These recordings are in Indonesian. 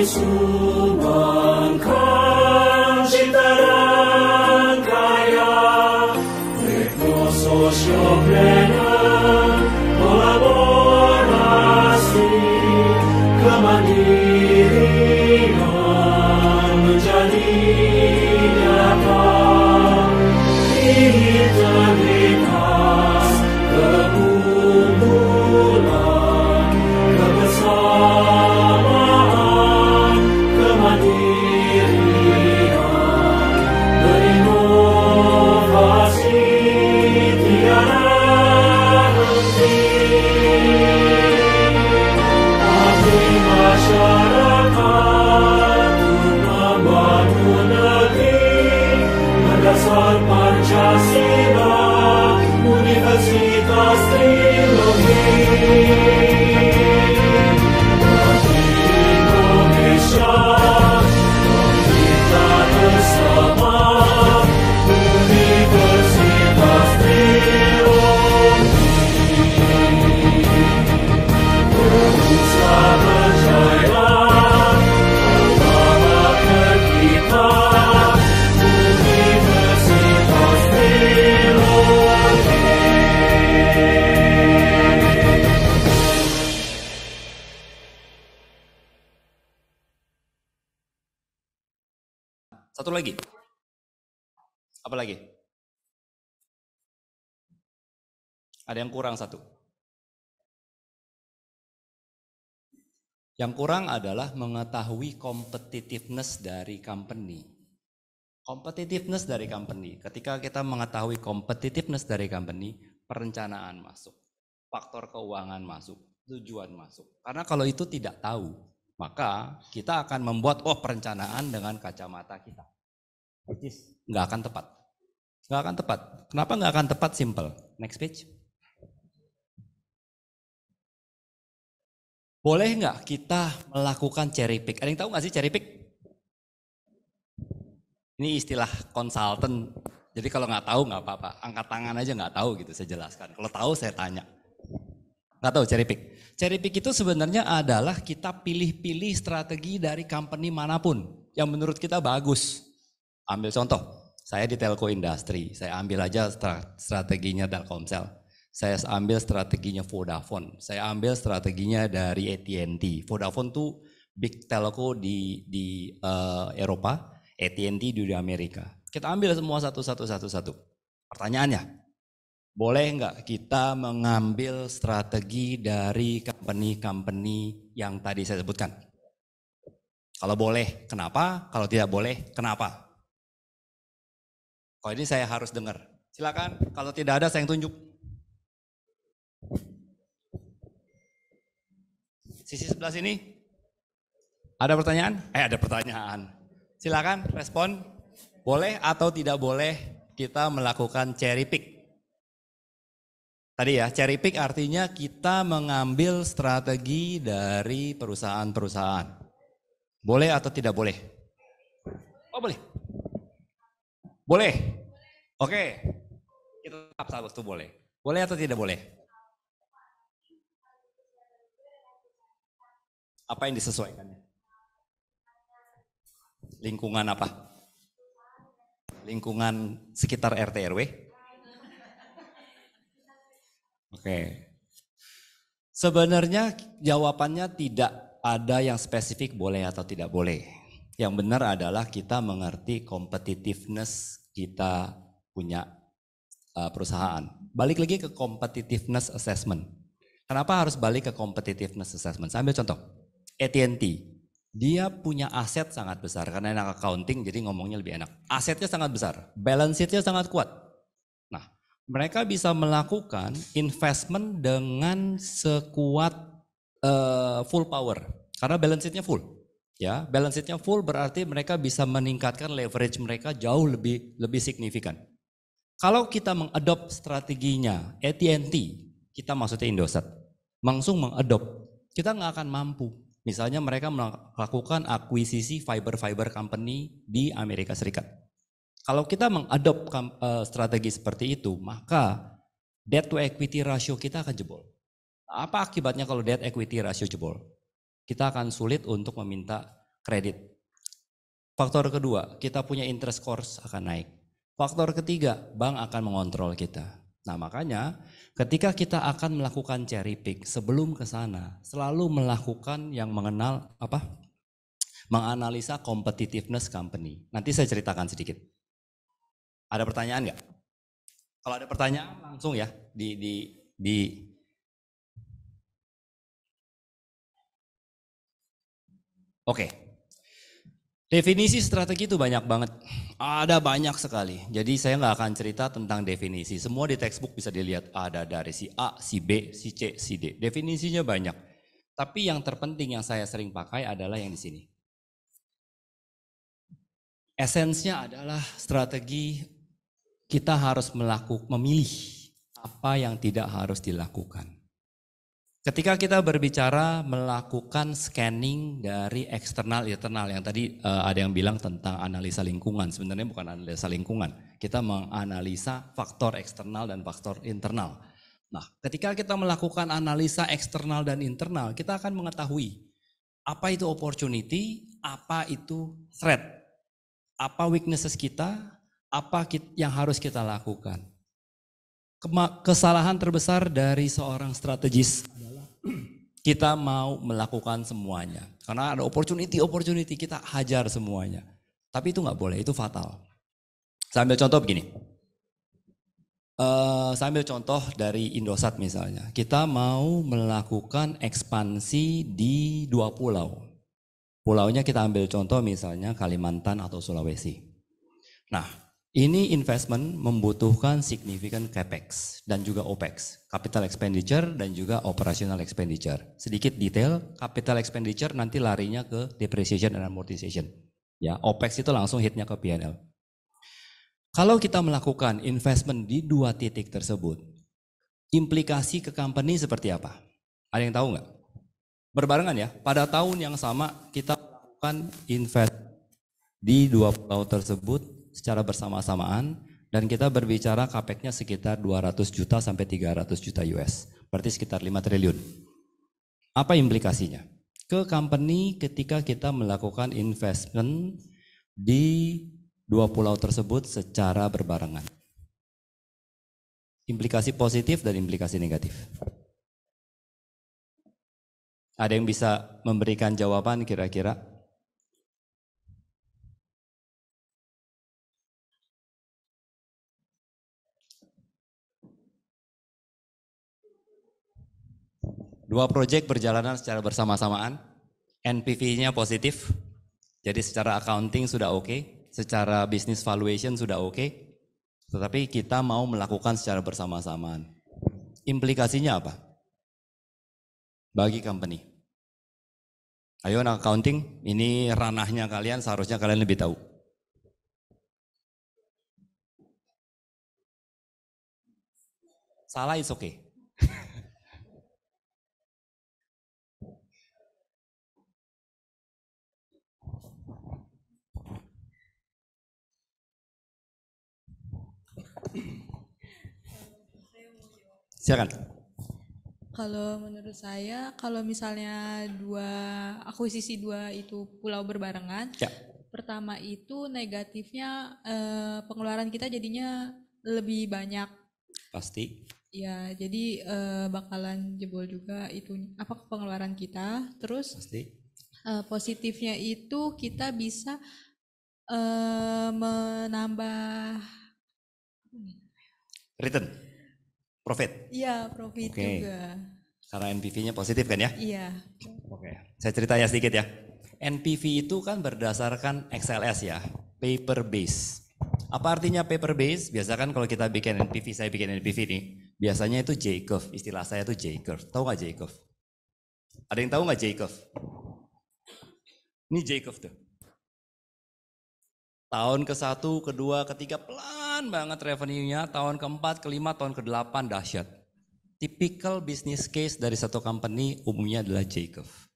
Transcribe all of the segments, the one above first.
sumbangkan ciptaan kaya, teknososial planner, kolaborasi, kemandirian menjadi nyata, integritas, keunggulan, kebersamaan, kemandirian, berinovasi tiada henti. Abdi masyarakat untuk membangun negeri berdasar Pancasila, Universitas Trilogi. Bagi Indonesia kita bersama, Universitas Trilogi. Berusaha berjaya, membawakan kita, Universitas Trilogi. Satu lagi. Apa lagi? Ada yang kurang satu. Yang kurang adalah mengetahui competitiveness dari company. Competitiveness dari company. Ketika kita mengetahui competitiveness dari company, perencanaan masuk, faktor keuangan masuk, tujuan masuk. Karena kalau itu tidak tahu, maka kita akan membuat perencanaan dengan kacamata kita. Which is nggak akan tepat. Nggak akan tepat. Kenapa nggak akan tepat? Simple. Next page. Boleh nggak kita melakukan cherry pick? Ada yang tahu nggak sih cherry pick? Ini istilah konsultan. Jadi kalau nggak tahu nggak apa-apa. Angkat tangan aja nggak tahu gitu, saya jelaskan. Kalau tahu saya tanya. Nggak tahu cherry pick. Cherry pick itu sebenarnya adalah kita pilih-pilih strategi dari company manapun yang menurut kita bagus. Ambil contoh, saya di telco industri, saya ambil aja strateginya Telkomsel. Saya ambil strateginya Vodafone, saya ambil strateginya dari AT&T. Vodafone tuh big telco di Eropa, AT&T di Amerika. Kita ambil semua satu. Pertanyaannya, boleh nggak kita mengambil strategi dari company-company yang tadi saya sebutkan? Kalau boleh, kenapa? Kalau tidak boleh, kenapa? Kalau ini saya harus dengar. Silakan, kalau tidak ada saya yang tunjuk. Sisi sebelah sini. Ada pertanyaan? Ada pertanyaan. Silakan respon. Boleh atau tidak boleh kita melakukan cherry pick? Tadi ya, cherry pick artinya kita mengambil strategi dari perusahaan-perusahaan. Boleh atau tidak boleh? Oh boleh. Boleh. Oke. Kita tetap satu boleh. Boleh atau tidak boleh? Apa yang disesuaikannya? Lingkungan apa? Lingkungan sekitar RT RW? Oke. Sebenarnya jawabannya tidak ada yang spesifik boleh atau tidak boleh. Yang benar adalah kita mengerti competitiveness kita punya perusahaan. Balik lagi ke competitiveness assessment. Kenapa harus balik ke competitiveness assessment? Saya ambil contoh. AT&T, dia punya aset sangat besar. Karena enak accounting jadi ngomongnya lebih enak. Asetnya sangat besar, balance sheet-nya sangat kuat. Nah, mereka bisa melakukan investment dengan sekuat full power. Karena balance sheet-nya full. Ya, balance sheet-nya full berarti mereka bisa meningkatkan leverage mereka jauh lebih signifikan. Kalau kita mengadopt strateginya AT&T, kita maksudnya Indosat, langsung mengadopt, kita nggak akan mampu. Misalnya mereka melakukan akuisisi fiber company di Amerika Serikat. Kalau kita mengadopt strategi seperti itu, maka debt to equity ratio kita akan jebol. Apa akibatnya kalau debt equity ratio jebol? Kita akan sulit untuk meminta kredit. Faktor kedua, kita punya interest cost akan naik. Faktor ketiga, bank akan mengontrol kita. Nah makanya ketika kita akan melakukan cherry pick sebelum ke sana, selalu melakukan yang menganalisa competitiveness company. Nanti saya ceritakan sedikit. Ada pertanyaan nggak? Kalau ada pertanyaan langsung ya Oke. Definisi strategi itu banyak banget. Ada banyak sekali. Jadi saya nggak akan cerita tentang definisi. Semua di textbook bisa dilihat. Ada dari si A, si B, si C, si D. Definisinya banyak. Tapi yang terpenting yang saya sering pakai adalah yang di sini. Esensinya adalah strategi kita harus memilih apa yang tidak harus dilakukan. Ketika kita berbicara melakukan scanning dari eksternal internal yang tadi ada yang bilang tentang analisa lingkungan, sebenarnya bukan analisa lingkungan, kita menganalisa faktor eksternal dan faktor internal. Nah, ketika kita melakukan analisa eksternal dan internal, kita akan mengetahui apa itu opportunity, apa itu threat, apa weaknesses kita, apa yang harus kita lakukan. Kesalahan terbesar dari seorang strategis adalah kita mau melakukan semuanya. Karena ada opportunity kita hajar semuanya. Tapi itu nggak boleh, itu fatal. Saya ambil contoh begini. Saya ambil contoh dari Indosat misalnya. Kita mau melakukan ekspansi di 2 pulau. Pulaunya kita ambil contoh misalnya Kalimantan atau Sulawesi. Nah, ini investment membutuhkan significant capex dan juga opex, capital expenditure dan juga operational expenditure. Sedikit detail, capital expenditure nanti larinya ke depreciation and amortization. Ya, opex itu langsung hitnya ke P&L. Kalau kita melakukan investment di 2 titik tersebut, implikasi ke company seperti apa? Ada yang tahu nggak? Berbarengan ya, pada tahun yang sama kita melakukan invest di 2 pulau tersebut secara bersama-samaan dan kita berbicara capex-nya sekitar 200 juta sampai 300 juta US. Berarti sekitar 5 triliun. Apa implikasinya? Ke company ketika kita melakukan investment di 2 pulau tersebut secara berbarengan. Implikasi positif dan implikasi negatif. Ada yang bisa memberikan jawaban kira-kira? Dua proyek berjalanan secara bersama-samaan, NPV-nya positif, jadi secara accounting sudah oke, secara business valuation sudah oke, tetapi kita mau melakukan secara bersama-samaan. Implikasinya apa? Bagi company. Ayo anak accounting, ini ranahnya kalian, seharusnya kalian lebih tahu. Salah is oke. Silakan. Kalau menurut saya, kalau misalnya akuisisi dua itu pulau berbarengan, Ya. Pertama itu negatifnya pengeluaran kita jadinya lebih banyak. Pasti. Ya, jadi bakalan jebol juga itu pengeluaran kita. Terus Pasti. Positifnya itu kita bisa menambah Return. Profit. Iya, profit juga. Karena NPV-nya positif kan ya? Iya. Oke. Saya cerita ya sedikit ya. NPV itu kan berdasarkan XLS ya, paper base. Apa artinya paper base? Biasa kan kalau kita bikin NPV, saya bikin NPV nih, biasanya itu J-curve, istilah saya itu J-curve. Tahu nggak J-curve? Ada yang tahu nggak J-curve? Ini J-curve tuh. Tahun ke-1, ke-2, ke-3 pelan banget revenue-nya, tahun ke-4, ke-5, tahun ke-8 dahsyat. Typical business case dari satu company umumnya adalah J-curve.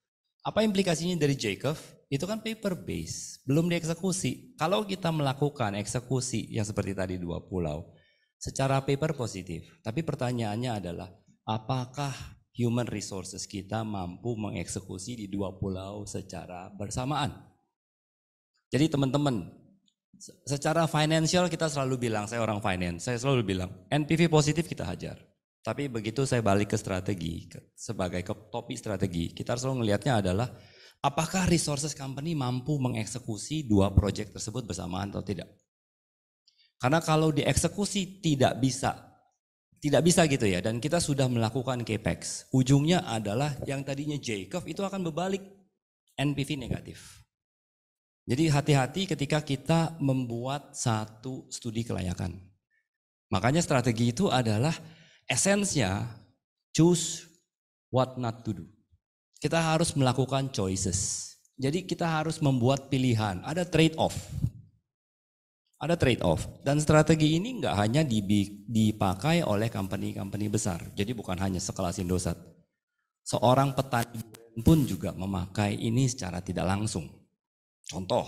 Apa implikasinya dari J-curve? Itu kan paper base, belum dieksekusi. Kalau kita melakukan eksekusi yang seperti tadi 2 pulau, secara paper positif. Tapi pertanyaannya adalah, apakah human resources kita mampu mengeksekusi di 2 pulau secara bersamaan? Jadi teman-teman, secara financial kita selalu bilang, saya orang finance, saya selalu bilang NPV positif kita hajar. Tapi begitu saya balik ke strategi, sebagai topik strategi, kita selalu melihatnya adalah apakah resources company mampu mengeksekusi dua proyek tersebut bersamaan atau tidak. Karena kalau dieksekusi tidak bisa gitu ya, dan kita sudah melakukan capex, ujungnya adalah yang tadinya J-curve itu akan berbalik NPV negatif. Jadi hati-hati ketika kita membuat satu studi kelayakan. Makanya strategi itu adalah esensnya choose what not to do. Kita harus melakukan choices. Jadi kita harus membuat pilihan, ada trade-off. Ada trade-off. Dan strategi ini nggak hanya dipakai oleh company-company besar. Jadi bukan hanya sekelas Indosat. Seorang petani pun juga memakai ini secara tidak langsung. Contoh,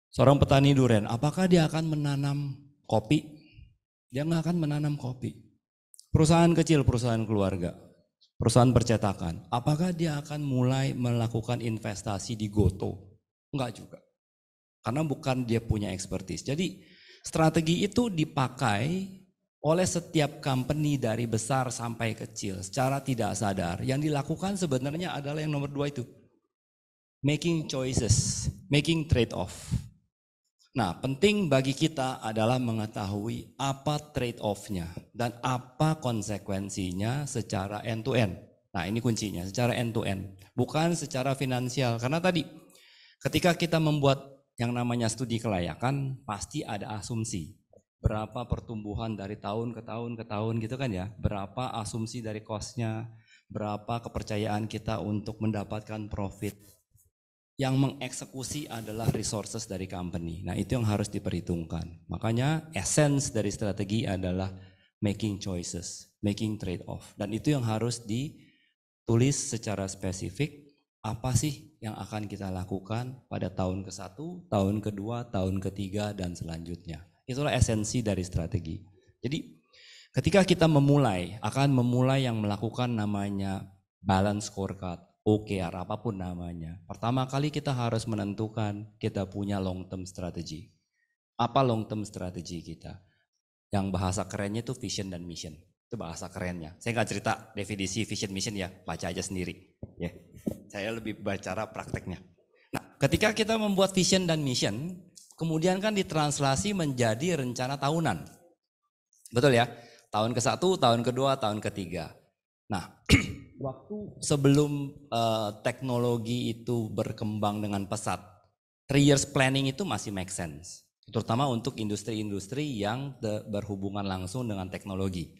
seorang petani durian, apakah dia akan menanam kopi? Dia nggak akan menanam kopi. Perusahaan kecil, perusahaan keluarga, perusahaan percetakan, apakah dia akan mulai melakukan investasi di Goto? Enggak juga. Karena bukan dia punya expertise. Jadi strategi itu dipakai oleh setiap company dari besar sampai kecil secara tidak sadar. Yang dilakukan sebenarnya adalah yang nomor 2 itu. Making choices, making trade-off. Nah, penting bagi kita adalah mengetahui apa trade-off-nya dan apa konsekuensinya secara end-to-end. Nah, ini kuncinya, secara end-to-end. Bukan secara finansial. Karena tadi, ketika kita membuat yang namanya studi kelayakan, pasti ada asumsi. Berapa pertumbuhan dari tahun ke tahun ke tahun gitu kan ya. Berapa asumsi dari cost-nya, berapa kepercayaan kita untuk mendapatkan profit. Yang mengeksekusi adalah resources dari company. Nah, itu yang harus diperhitungkan. Makanya essence dari strategi adalah making choices, making trade-off. Dan itu yang harus ditulis secara spesifik, apa sih yang akan kita lakukan pada tahun ke-1, tahun ke-2, tahun ke-3, dan selanjutnya. Itulah esensi dari strategi. Jadi ketika kita akan memulai yang melakukan namanya balance scorecard, OKR, apapun namanya. Pertama kali kita harus menentukan kita punya long term strategy. Apa long term strategy kita? Yang bahasa kerennya itu vision dan mission. Itu bahasa kerennya. Saya nggak cerita definisi vision mission ya, baca aja sendiri. Ya, saya lebih bicara prakteknya. Nah, ketika kita membuat vision dan mission, kemudian kan ditranslasi menjadi rencana tahunan. Betul ya? Tahun ke-1, tahun ke-2, tahun ke-3. Nah, waktu sebelum teknologi itu berkembang dengan pesat, 3 years planning itu masih make sense. Terutama untuk industri-industri yang berhubungan langsung dengan teknologi.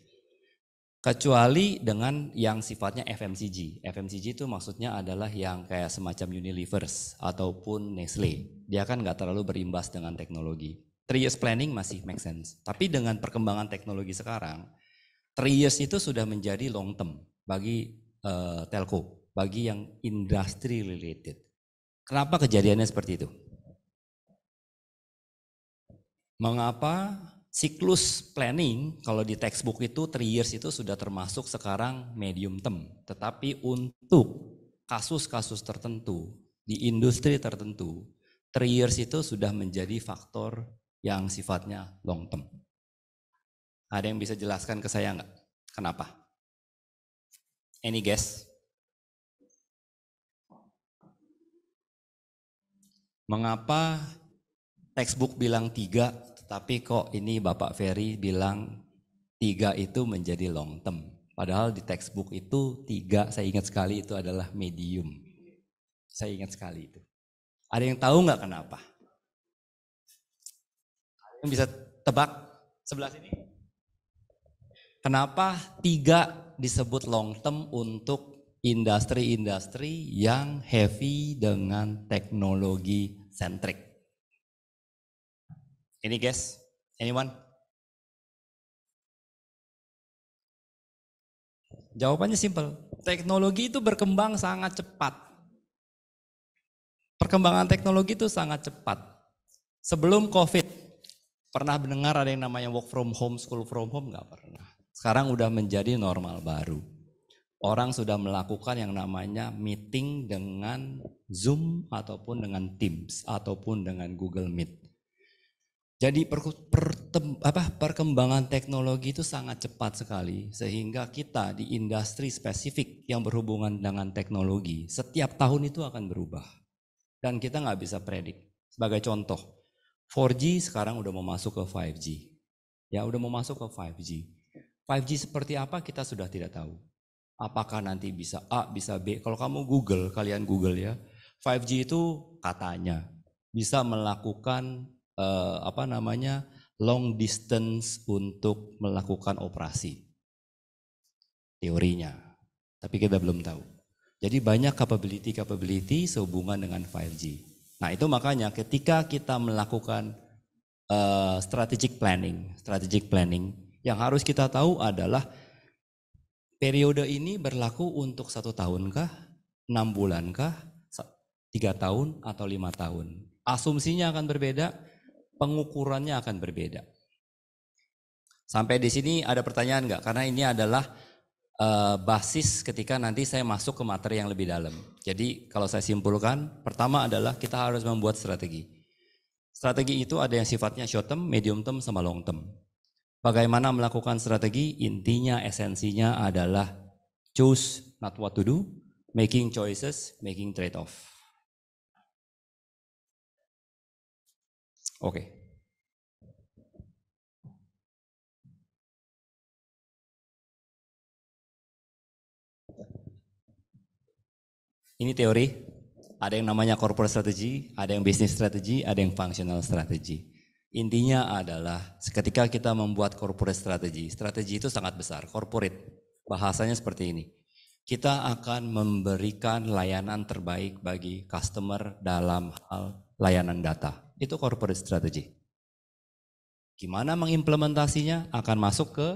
Kecuali dengan yang sifatnya FMCG. FMCG itu maksudnya adalah yang kayak semacam Unilever ataupun Nestle. Dia kan nggak terlalu berimbas dengan teknologi. 3 years planning masih make sense. Tapi dengan perkembangan teknologi sekarang, 3 years itu sudah menjadi long term bagi telco, bagi yang industry related. Kenapa kejadiannya seperti itu? Mengapa siklus planning kalau di textbook itu 3 years itu sudah termasuk sekarang medium term. Tetapi untuk kasus-kasus tertentu, di industri tertentu, 3 years itu sudah menjadi faktor yang sifatnya long term. Ada yang bisa jelaskan ke saya nggak? Kenapa? Any guess? Mengapa textbook bilang 3, tetapi kok ini Bapak Ferry bilang 3 itu menjadi long term? Padahal di textbook itu 3, saya ingat sekali itu adalah medium. Saya ingat sekali itu. Ada yang tahu nggak kenapa? Ada yang bisa tebak sebelah sini? Kenapa 3 disebut long term untuk industri-industri yang heavy dengan teknologi centric? Any guess? Anyone? Jawabannya simple. Teknologi itu berkembang sangat cepat. Perkembangan teknologi itu sangat cepat. Sebelum COVID, pernah mendengar ada yang namanya work from home, school from home? Nggak pernah. Sekarang udah menjadi normal baru. Orang sudah melakukan yang namanya meeting dengan Zoom ataupun dengan Teams ataupun dengan Google Meet. Jadi perkembangan teknologi itu sangat cepat sekali sehingga kita di industri spesifik yang berhubungan dengan teknologi setiap tahun itu akan berubah. Dan kita nggak bisa predik. Sebagai contoh, 4G sekarang udah mau masuk ke 5G. Ya udah mau masuk ke 5G. 5G seperti apa kita sudah tidak tahu. Apakah nanti bisa A, bisa B. Kalau kamu kalian Google ya, 5G itu katanya bisa melakukan long distance untuk melakukan operasi. Teorinya. Tapi kita belum tahu. Jadi banyak capability sehubungan dengan 5G. Nah itu makanya ketika kita melakukan strategic planning yang harus kita tahu adalah periode ini berlaku untuk 1 tahun kah, 6 bulan kah, 3 tahun atau 5 tahun. Asumsinya akan berbeda, pengukurannya akan berbeda. Sampai di sini ada pertanyaan nggak? Karena ini adalah basis ketika nanti saya masuk ke materi yang lebih dalam. Jadi kalau saya simpulkan, pertama adalah kita harus membuat strategi. Strategi itu ada yang sifatnya short term, medium term, sama long term. Bagaimana melakukan strategi? Intinya, esensinya adalah choose not what to do, making choices, making trade-off. Oke. Ini teori, ada yang namanya corporate strategy, ada yang business strategy, ada yang functional strategy. Intinya adalah ketika kita membuat corporate strategy, strategi itu sangat besar, corporate, bahasanya seperti ini. Kita akan memberikan layanan terbaik bagi customer dalam hal layanan data. Itu corporate strategy. Gimana mengimplementasinya akan masuk ke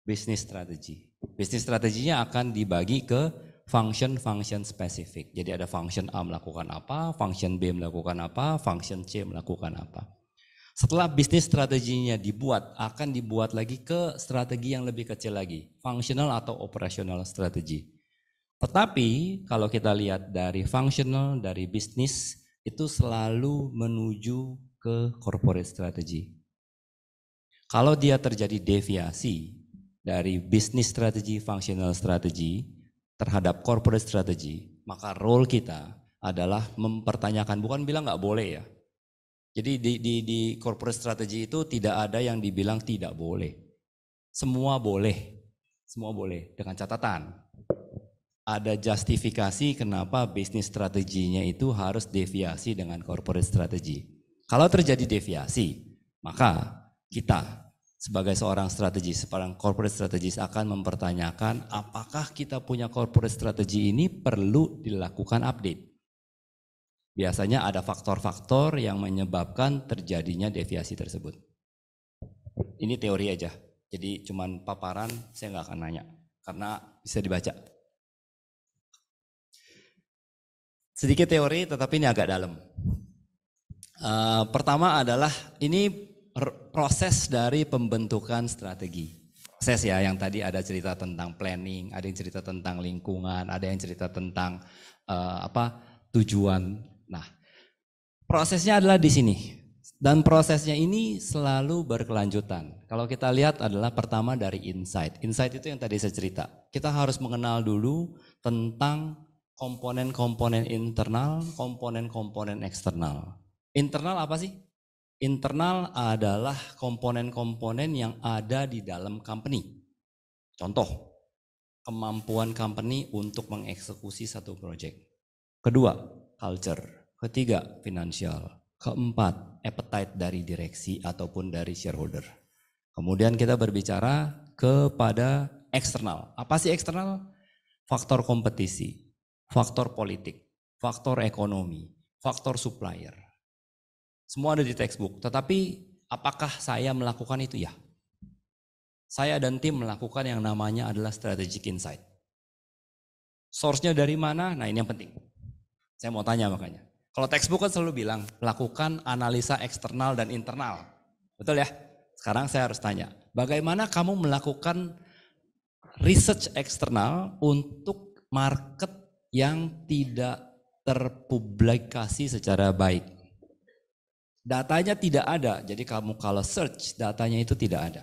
business strategy. Business strateginya akan dibagi ke function spesifik. Jadi ada function A melakukan apa, function B melakukan apa, function C melakukan apa. Setelah bisnis strateginya dibuat, akan dibuat lagi ke strategi yang lebih kecil lagi, functional atau operational strategy. Tetapi kalau kita lihat dari functional, dari bisnis, itu selalu menuju ke corporate strategy. Kalau dia terjadi deviasi dari bisnis strategi, functional strategy terhadap corporate strategy, maka role kita adalah mempertanyakan, bukan bilang nggak boleh ya. Jadi di corporate strategy itu tidak ada yang dibilang tidak boleh. Semua boleh dengan catatan. Ada justifikasi kenapa bisnis strateginya itu harus deviasi dengan corporate strategy. Kalau terjadi deviasi, maka kita sebagai seorang corporate strategist akan mempertanyakan apakah kita punya corporate strategy ini perlu dilakukan update. Biasanya ada faktor-faktor yang menyebabkan terjadinya deviasi tersebut. Ini teori aja, jadi cuman paparan, saya nggak akan nanya, karena bisa dibaca. Sedikit teori, tetapi ini agak dalam. Pertama adalah ini proses dari pembentukan strategi. Proses ya, yang tadi ada cerita tentang planning, ada yang cerita tentang lingkungan, ada yang cerita tentang tujuan. Nah, prosesnya adalah di sini. Dan prosesnya ini selalu berkelanjutan. Kalau kita lihat adalah pertama dari insight. Insight itu yang tadi saya cerita. Kita harus mengenal dulu tentang komponen-komponen internal, komponen-komponen eksternal. Internal apa sih? Internal adalah komponen-komponen yang ada di dalam company. Contoh, kemampuan company untuk mengeksekusi satu proyek. Kedua, culture. Ketiga, financial. Keempat, appetite dari direksi ataupun dari shareholder. Kemudian kita berbicara kepada eksternal. Apa sih eksternal? Faktor kompetisi, faktor politik, faktor ekonomi, faktor supplier. Semua ada di textbook. Tetapi apakah saya melakukan itu? Ya. Saya dan tim melakukan yang namanya adalah strategic insight. Source-nya dari mana? Nah ini yang penting. Saya mau tanya makanya. Kalau textbook kan selalu bilang, lakukan analisa eksternal dan internal. Betul ya? Sekarang saya harus tanya, bagaimana kamu melakukan research eksternal untuk market yang tidak terpublikasi secara baik. Datanya tidak ada, jadi kamu kalau search datanya itu tidak ada.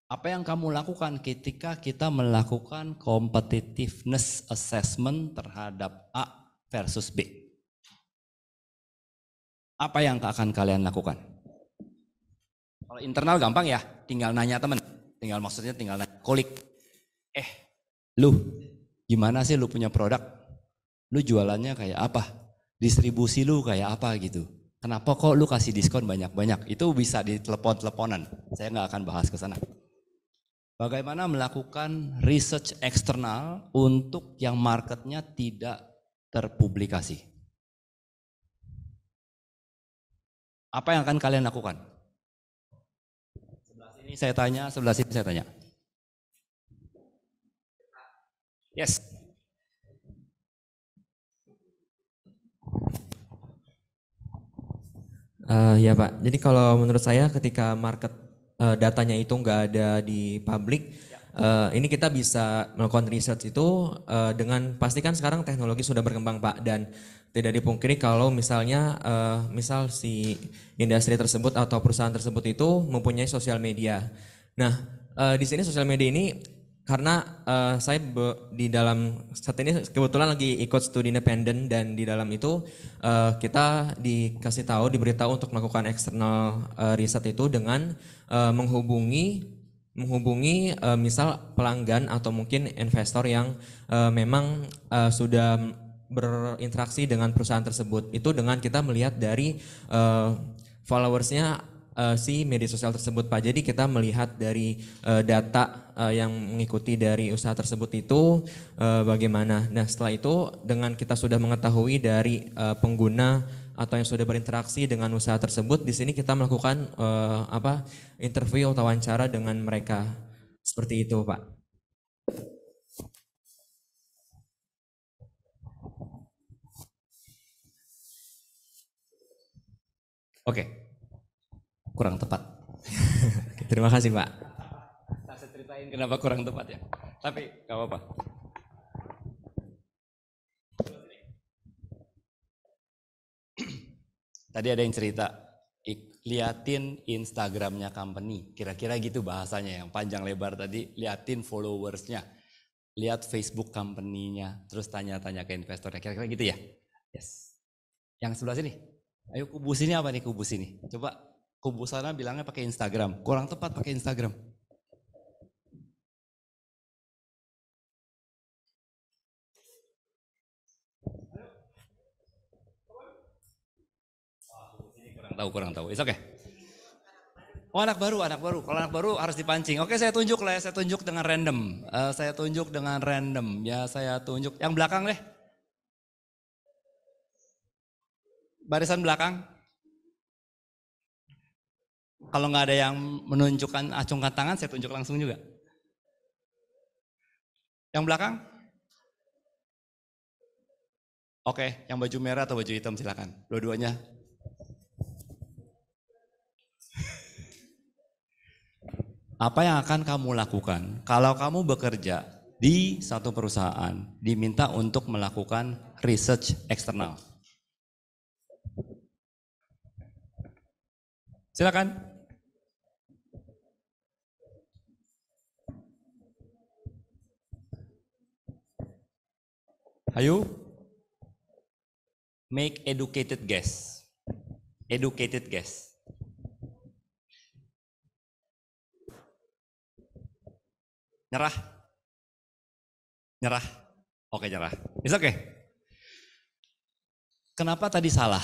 Apa yang kamu lakukan ketika kita melakukan competitiveness assessment terhadap A versus B? Apa yang akan kalian lakukan? Kalau internal gampang ya, tinggal nanya teman, tinggal nanya kolik. Lu gimana sih lu punya produk? Lu jualannya kayak apa? Distribusi lu kayak apa gitu? Kenapa kok lu kasih diskon banyak-banyak? Itu bisa ditelepon-teleponan. Saya nggak akan bahas ke sana. Bagaimana melakukan research eksternal untuk yang marketnya tidak terpublikasi? Apa yang akan kalian lakukan? Sebelah sini saya tanya, sebelah sini saya tanya. Yes. Ya Pak, jadi kalau menurut saya ketika market datanya itu nggak ada di publik, ini kita bisa melakukan research itu dengan pastikan sekarang teknologi sudah berkembang Pak, dan tidak dipungkiri kalau misalnya misal si industri tersebut atau perusahaan tersebut itu mempunyai sosial media. Nah di sini sosial media ini karena saya di dalam saat ini kebetulan lagi ikut studi independen, dan di dalam itu kita diberitahu untuk melakukan eksternal riset itu dengan menghubungi misal pelanggan atau mungkin investor yang memang sudah berinteraksi dengan perusahaan tersebut. Itu dengan kita melihat dari followersnya si media sosial tersebut Pak. Jadi kita melihat dari data yang mengikuti dari usaha tersebut itu bagaimana. Nah setelah itu dengan kita sudah mengetahui dari pengguna atau yang sudah berinteraksi dengan usaha tersebut, di sini kita melakukan interview atau wawancara dengan mereka. Seperti itu Pak. Oke. Kurang tepat. Terima kasih Pak. Saya ceritain kenapa kurang tepat ya. Tapi gak apa-apa. Tadi ada yang cerita, liatin Instagramnya company. Kira-kira gitu bahasanya yang panjang lebar tadi. Liatin followersnya. Lihat Facebook company-nya. Terus tanya-tanya ke investornya. Kira-kira gitu ya? Yes. Yang sebelah sini. Ayo kubus ini apa nih kubus ini? Coba. Kubu sana bilangnya pakai Instagram, kurang tepat pakai Instagram. Kurang tahu. It's okay. Oh anak baru. Kalau anak baru harus dipancing. Oke saya tunjuk lah, saya tunjuk dengan random. Ya saya tunjuk yang belakang deh. Barisan belakang. Kalau nggak ada yang menunjukkan acungkan tangan, saya tunjuk langsung juga. Yang belakang? Oke, yang baju merah atau baju hitam silakan. Dua-duanya. Apa yang akan kamu lakukan kalau kamu bekerja di satu perusahaan, diminta untuk melakukan research eksternal? Silakan. Ayo, make educated guess. Educated guess. Nyerah? Oke nyerah. It's okay. Kenapa tadi salah?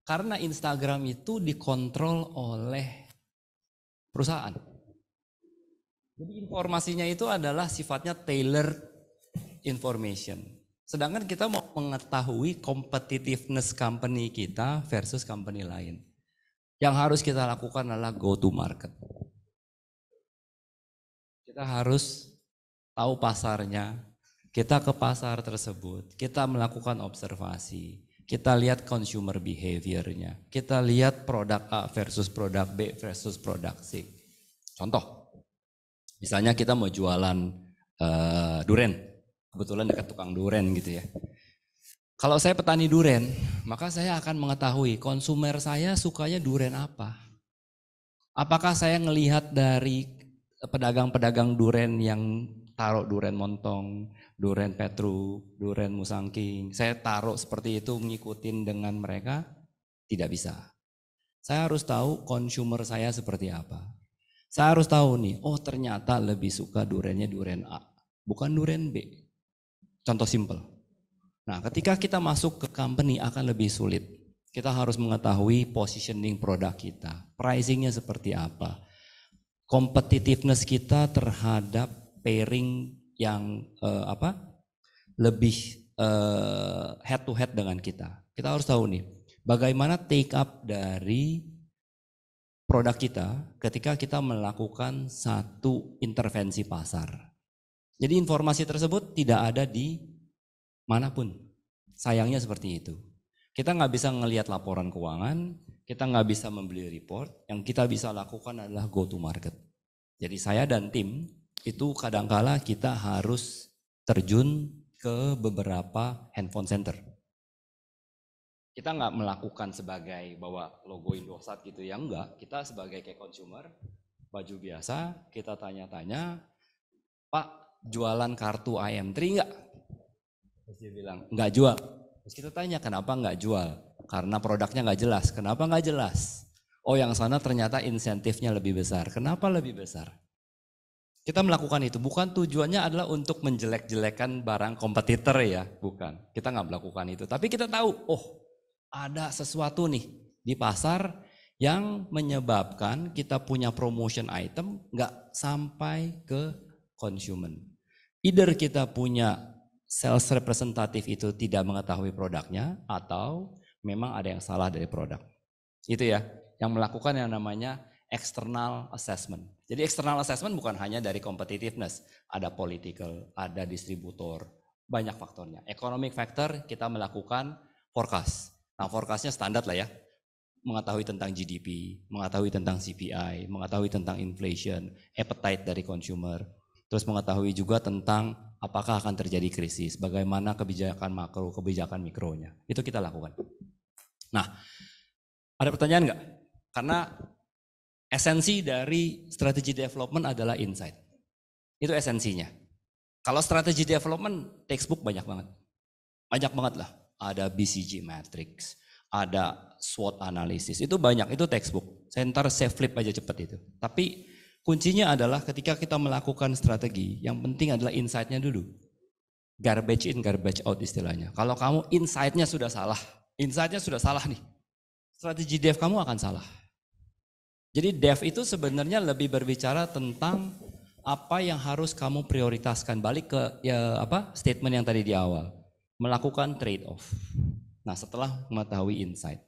Karena Instagram itu dikontrol oleh perusahaan. Jadi informasinya itu adalah sifatnya tailored information. Sedangkan kita mau mengetahui competitiveness company kita versus company lain. Yang harus kita lakukan adalah go to market. Kita harus tahu pasarnya, kita ke pasar tersebut, kita melakukan observasi, kita lihat consumer behavior-nya, kita lihat produk A versus produk B versus produk C. Contoh, misalnya kita mau jualan duren. Kebetulan dekat tukang duren gitu ya. Kalau saya petani duren, maka saya akan mengetahui konsumer saya sukanya duren apa. Apakah saya ngelihat dari pedagang-pedagang duren yang taruh duren montong, duren petru, duren musangking. Saya taruh seperti itu ngikutin dengan mereka? Tidak bisa. Saya harus tahu konsumer saya seperti apa. Saya harus tahu nih, oh ternyata lebih suka durennya duren A, bukan duren B. Contoh simple. Nah, ketika kita masuk ke company akan lebih sulit. Kita harus mengetahui positioning produk kita, pricingnya seperti apa, competitiveness kita terhadap pairing yang lebih head to head dengan kita. Kita harus tahu nih, bagaimana take up dari produk kita ketika kita melakukan satu intervensi pasar. Jadi informasi tersebut tidak ada di manapun. Sayangnya seperti itu. Kita nggak bisa ngelihat laporan keuangan, kita nggak bisa membeli report, yang kita bisa lakukan adalah go to market. Jadi saya dan tim itu kadangkala kita harus terjun ke beberapa handphone center. Kita nggak melakukan sebagai bawa logo Indosat gitu ya, enggak. Kita sebagai kayak consumer, baju biasa, kita tanya-tanya, Pak jualan kartu IM3 enggak? Terus dia bilang, enggak jual. Terus kita tanya, kenapa enggak jual? Karena produknya enggak jelas. Kenapa enggak jelas? Oh yang sana ternyata insentifnya lebih besar. Kenapa lebih besar? Kita melakukan itu, bukan tujuannya adalah untuk menjelek-jelekan barang kompetitor ya, bukan. Kita nggak melakukan itu, tapi kita tahu, oh ada sesuatu nih di pasar yang menyebabkan kita punya promotion item nggak sampai ke konsumen. Either kita punya sales representative itu tidak mengetahui produknya atau memang ada yang salah dari produk. Itu ya, yang melakukan yang namanya external assessment. Jadi external assessment bukan hanya dari competitiveness, ada political, ada distributor, banyak faktornya. Economic factor kita melakukan forecast. Nah forecastnya standar lah ya, mengetahui tentang GDP, mengetahui tentang CPI, mengetahui tentang inflation, appetite dari consumer, terus mengetahui juga tentang apakah akan terjadi krisis, bagaimana kebijakan makro, kebijakan mikronya, itu kita lakukan. Nah, ada pertanyaan nggak? Karena esensi dari strategi development adalah insight, itu esensinya. Kalau strategi development, textbook banyak banget lah. Ada BCG matrix, ada SWOT analysis, itu banyak, itu textbook. Saya ntar saya flip aja cepet itu. Tapi kuncinya adalah ketika kita melakukan strategi, yang penting adalah insight-nya dulu. Garbage in, garbage out istilahnya. Kalau kamu insight-nya sudah salah nih, strategi dev kamu akan salah. Jadi dev itu sebenarnya lebih berbicara tentang apa yang harus kamu prioritaskan. Balik ke statement yang tadi di awal. Melakukan trade-off. Nah setelah mengetahui insight.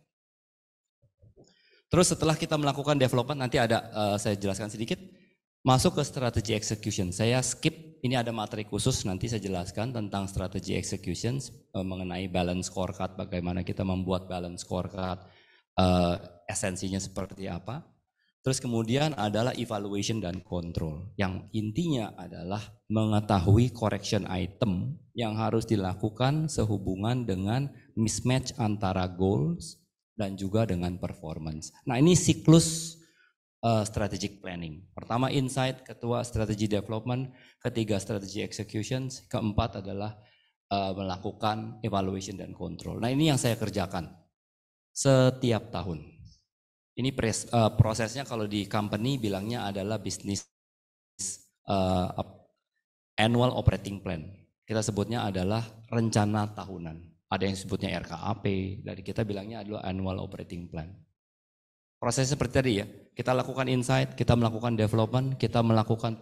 Terus setelah kita melakukan development, nanti ada saya jelaskan sedikit. Masuk ke strategi execution. Saya skip, ini ada materi khusus nanti saya jelaskan tentang strategi execution. Mengenai balance scorecard, bagaimana kita membuat balance scorecard. Esensinya seperti apa. Terus kemudian adalah evaluation dan control. Yang intinya adalah mengetahui correction item yang harus dilakukan sehubungan dengan mismatch antara goals dan juga dengan performance. Nah ini siklus strategic planning. Pertama insight, kedua strategi development, ketiga strategi execution, keempat adalah melakukan evaluation dan control. Nah ini yang saya kerjakan setiap tahun. Ini prosesnya kalau di company bilangnya adalah business annual operating plan. Kita sebutnya adalah rencana tahunan. Ada yang sebutnya RKAP, dari kita bilangnya adalah annual operating plan. Prosesnya seperti tadi ya, kita lakukan insight, kita melakukan development, kita melakukan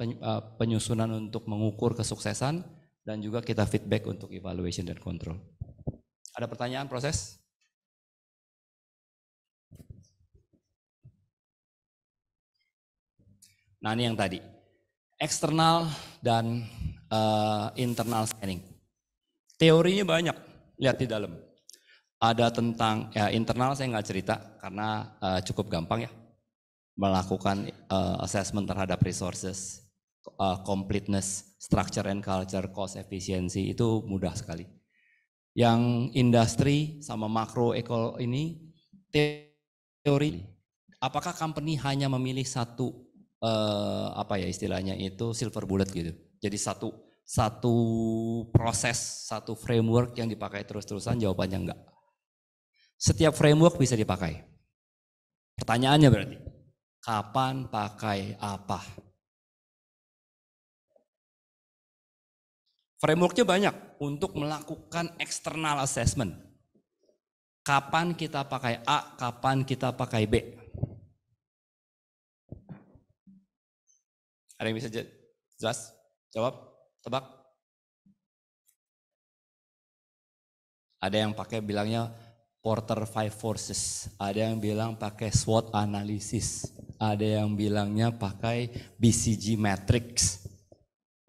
penyusunan untuk mengukur kesuksesan, dan juga kita feedback untuk evaluation dan control. Ada pertanyaan proses? Nah ini yang tadi, eksternal dan internal scanning. Teorinya banyak, lihat di dalam. Ada tentang internal saya nggak cerita karena cukup gampang ya. Melakukan assessment terhadap resources. completeness, structure and culture, cost efficiency itu mudah sekali. Yang industri sama makro ini teori. Apakah company hanya memilih satu istilahnya itu silver bullet gitu. Jadi satu proses, satu framework yang dipakai terus-terusan? Jawabannya enggak. Setiap framework bisa dipakai. Pertanyaannya berarti, kapan pakai apa? Frameworknya banyak untuk melakukan external assessment. Kapan kita pakai A, kapan kita pakai B? Ada yang bisa jelas? Jawab? Tebak? Ada yang pakai bilangnya Porter 5 Forces. Ada yang bilang pakai SWOT analysis. Ada yang bilangnya pakai BCG matrix.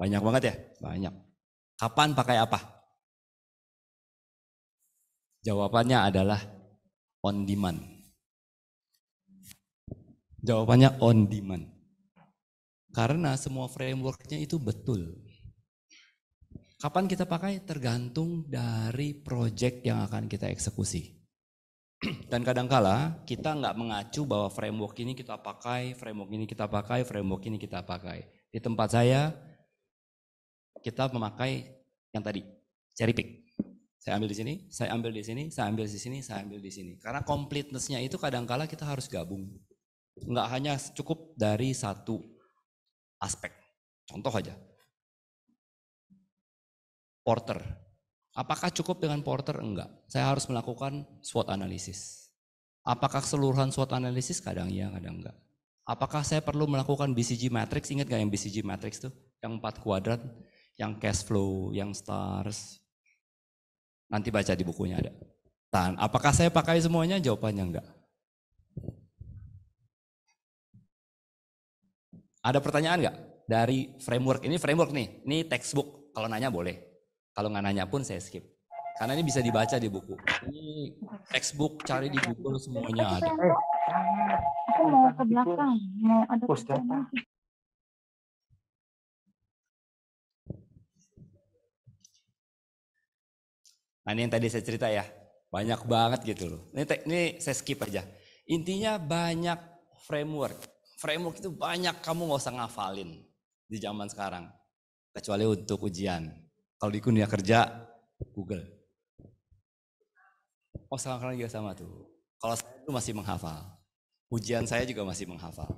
Banyak banget ya? Banyak. Kapan pakai apa? Jawabannya adalah on demand. Jawabannya on demand. Karena semua frameworknya itu betul. Kapan kita pakai? Tergantung dari project yang akan kita eksekusi. Dan kadangkala kita nggak mengacu bahwa framework ini kita pakai, framework ini kita pakai, framework ini kita pakai. Di tempat saya, kita memakai yang tadi, cherry pick. Saya ambil di sini, saya ambil di sini, saya ambil di sini, saya ambil di sini. Karena completeness-nya itu kadangkala kita harus gabung. Nggak hanya cukup dari satu aspek. Contoh aja. Porter. Apakah cukup dengan Porter? Enggak. Saya harus melakukan SWOT analisis. Apakah keseluruhan SWOT analisis? Kadang iya, kadang enggak. Apakah saya perlu melakukan BCG matrix? Ingat gak yang BCG matrix tuh? Yang 4 kuadran, yang cash flow, yang stars. Nanti baca di bukunya ada. Dan apakah saya pakai semuanya? Jawabannya enggak. Ada pertanyaan enggak? Dari framework, ini framework nih, ini textbook. Kalau nanya boleh. Kalau nggak nanya pun saya skip. Karena ini bisa dibaca di buku. Ini textbook, cari di Google semuanya ada. Aku mau ke belakang, mau ada kerjaan lagi. Nah ini yang tadi saya cerita ya, banyak banget gitu loh. Ini saya skip aja. Intinya banyak framework. Framework itu banyak, kamu nggak usah ngafalin di zaman sekarang. Kecuali untuk ujian. Kalau di dunia kerja, Google. Oh sekarang juga sama tuh. Kalau saya itu masih menghafal. Ujian saya juga masih menghafal.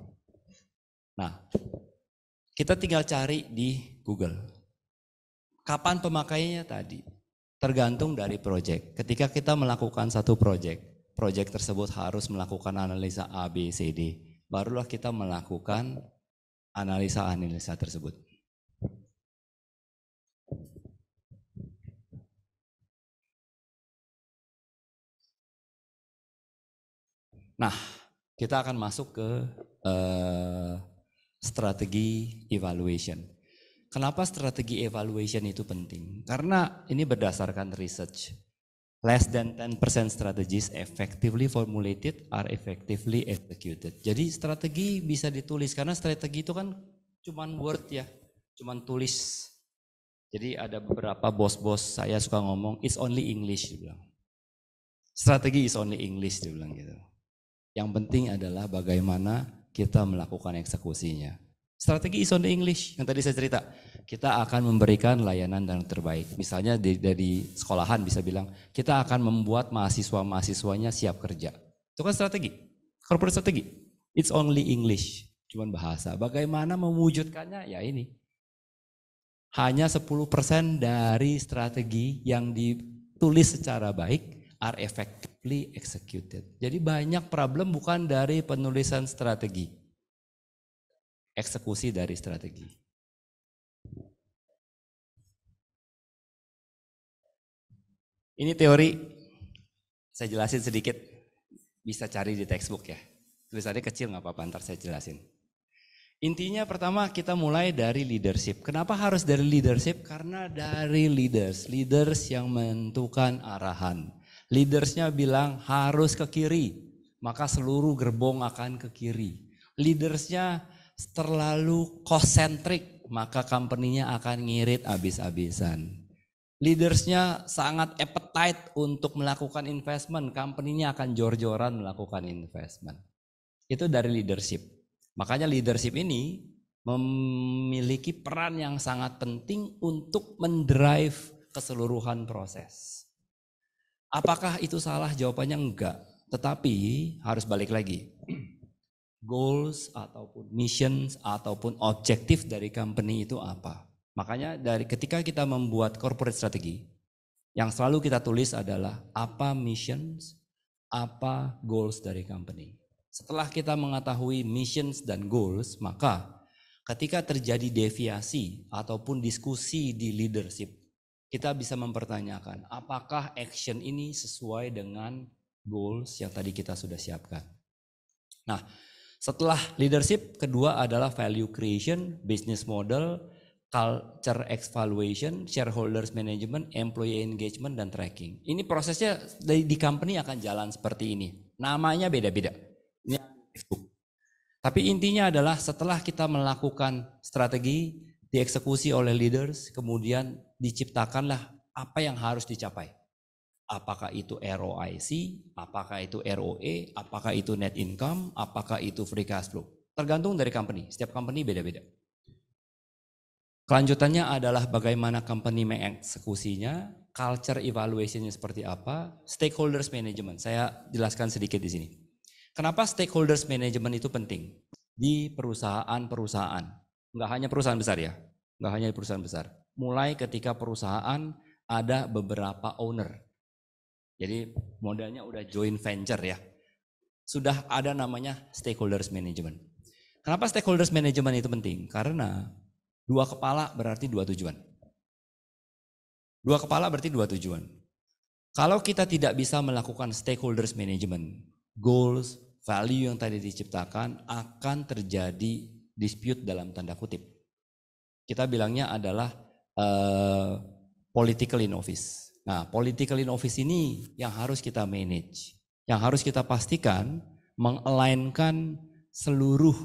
Nah, kita tinggal cari di Google. Kapan pemakaiannya tadi? Tergantung dari proyek. Ketika kita melakukan satu proyek tersebut harus melakukan analisa A, B, C, D. Barulah kita melakukan analisa tersebut. Nah, kita akan masuk ke strategi evaluation. Kenapa strategi evaluation itu penting? Karena ini berdasarkan research. Less than 10% strategies effectively formulated are effectively executed. Jadi strategi bisa ditulis karena strategi itu kan cuman word ya, cuman tulis. Jadi ada beberapa bos-bos saya suka ngomong, it's only English, dia bilang. Strategi is only English, dia bilang gitu. Yang penting adalah bagaimana kita melakukan eksekusinya. Strategi is only English, yang tadi saya cerita. Kita akan memberikan layanan yang terbaik. Misalnya dari sekolahan bisa bilang, kita akan membuat mahasiswa-mahasiswanya siap kerja. Itu kan strategi, corporate strategi. It's only English, cuman bahasa. Bagaimana mewujudkannya? Ya ini. Hanya 10% dari strategi yang ditulis secara baik are effectively executed. Jadi banyak problem bukan dari penulisan strategi. Eksekusi dari strategi. Ini teori, saya jelasin sedikit. Bisa cari di textbook ya. Tulisannya kecil nggak apa-apa, ntar saya jelasin. Intinya pertama kita mulai dari leadership. Kenapa harus dari leadership? Karena dari leaders yang menentukan arahan. Leadersnya bilang harus ke kiri, maka seluruh gerbong akan ke kiri. Leadersnya terlalu cost-centric, maka company-nya akan ngirit abis-abisan. Leaders-nya sangat appetite untuk melakukan investment, company-nya akan jor-joran melakukan investment. Itu dari leadership. Makanya leadership ini memiliki peran yang sangat penting untuk mendrive keseluruhan proses. Apakah itu salah? Jawabannya enggak. Tetapi harus balik lagi. Goals ataupun missions ataupun objektif dari company itu apa? Makanya dari ketika kita membuat corporate strategy, yang selalu kita tulis adalah apa missions, apa goals dari company. Setelah kita mengetahui missions dan goals, maka ketika terjadi deviasi ataupun diskusi di leadership, kita bisa mempertanyakan apakah action ini sesuai dengan goals yang tadi kita sudah siapkan. Nah, setelah leadership, kedua adalah value creation, business model, culture evaluation, shareholders management, employee engagement, dan tracking. Ini prosesnya di company akan jalan seperti ini. Namanya beda-beda. Ini tapi intinya adalah setelah kita melakukan strategi, dieksekusi oleh leaders, kemudian diciptakanlah apa yang harus dicapai. Apakah itu ROIC, apakah itu ROE, apakah itu net income, apakah itu free cash flow. Tergantung dari company, setiap company beda-beda. Kelanjutannya adalah bagaimana company mengeksekusinya, culture evaluation-nya seperti apa, stakeholders management. Saya jelaskan sedikit di sini. Kenapa stakeholders management itu penting? Di perusahaan-perusahaan. Enggak hanya perusahaan besar ya, enggak hanya perusahaan besar. Mulai ketika perusahaan ada beberapa owner. Jadi modelnya udah joint venture ya. Sudah ada namanya stakeholders management. Kenapa stakeholders management itu penting? Karena dua kepala berarti dua tujuan. Dua kepala berarti dua tujuan. Kalau kita tidak bisa melakukan stakeholders management, goals, value yang tadi diciptakan, akan terjadi dispute dalam tanda kutip. Kita bilangnya adalah political in office. Nah, political in office ini yang harus kita manage. Yang harus kita pastikan meng-align-kan seluruh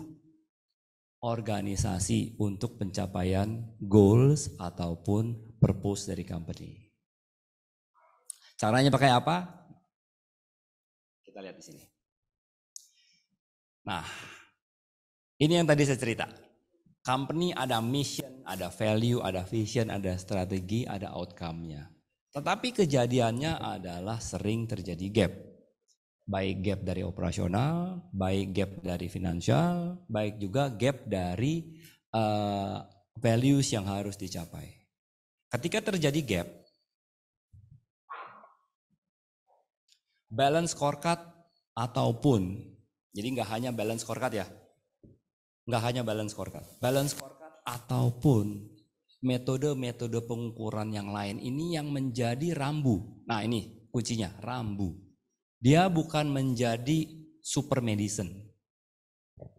organisasi untuk pencapaian goals ataupun purpose dari company. Caranya pakai apa? Kita lihat di sini. Nah, ini yang tadi saya cerita. Company ada mission, ada value, ada vision, ada strategi, ada outcome-nya. Tetapi kejadiannya adalah sering terjadi gap. Baik gap dari operasional, baik gap dari finansial, baik juga gap dari values yang harus dicapai. Ketika terjadi gap, balance scorecard ataupun, jadi nggak hanya balance scorecard ya, nggak hanya balance scorecard ataupun metode-metode pengukuran yang lain ini yang menjadi rambu. Nah ini kuncinya, rambu. Dia bukan menjadi super medicine.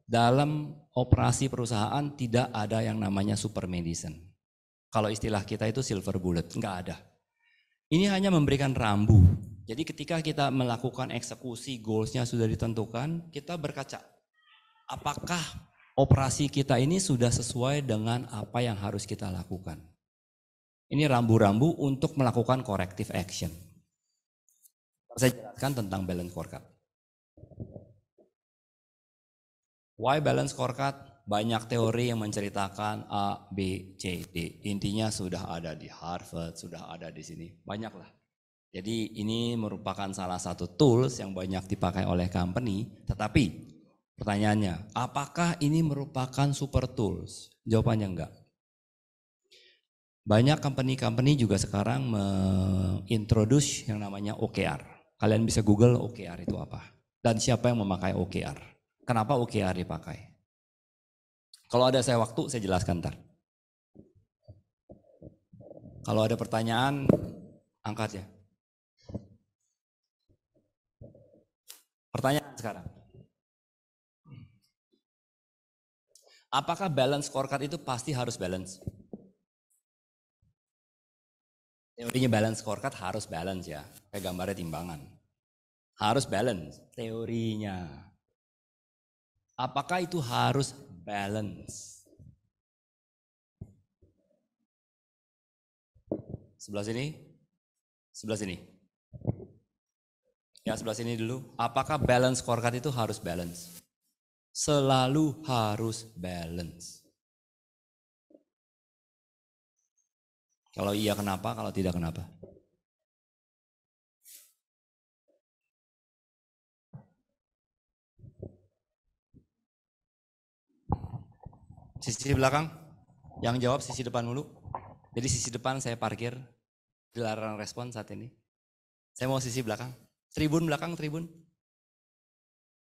Dalam operasi perusahaan tidak ada yang namanya super medicine. Kalau istilah kita itu silver bullet, nggak ada. Ini hanya memberikan rambu. Jadi ketika kita melakukan eksekusi, goalsnya sudah ditentukan, kita berkaca. Apakah operasi kita ini sudah sesuai dengan apa yang harus kita lakukan? Ini rambu-rambu untuk melakukan corrective action. Saya jelaskan tentang balance scorecard. Why balance scorecard? Banyak teori yang menceritakan A, B, C, D. Intinya sudah ada di Harvard, sudah ada di sini. Banyak lah. Jadi ini merupakan salah satu tools yang banyak dipakai oleh company. Tetapi pertanyaannya, apakah ini merupakan super tools? Jawabannya enggak. Banyak company-company juga sekarang mengintroduce yang namanya OKR. Kalian bisa Google OKR itu apa. Dan siapa yang memakai OKR. Kenapa OKR dipakai? Kalau ada saya waktu, saya jelaskan ntar. Kalau ada pertanyaan, angkat ya. Pertanyaan sekarang. Apakah balance scorecard itu pasti harus balance? Teorinya balance scorecard harus balance ya. Kayak gambarnya timbangan. Harus balance teorinya. Apakah itu harus balance? Sebelah sini. Sebelah sini. Ya sebelah sini dulu. Apakah balance scorecard itu harus balance? Selalu harus balance. Kalau iya kenapa, kalau tidak kenapa? Sisi belakang, yang jawab sisi depan dulu. Jadi sisi depan saya parkir, dilarang respon saat ini. Saya mau sisi belakang. Tribun belakang, tribun.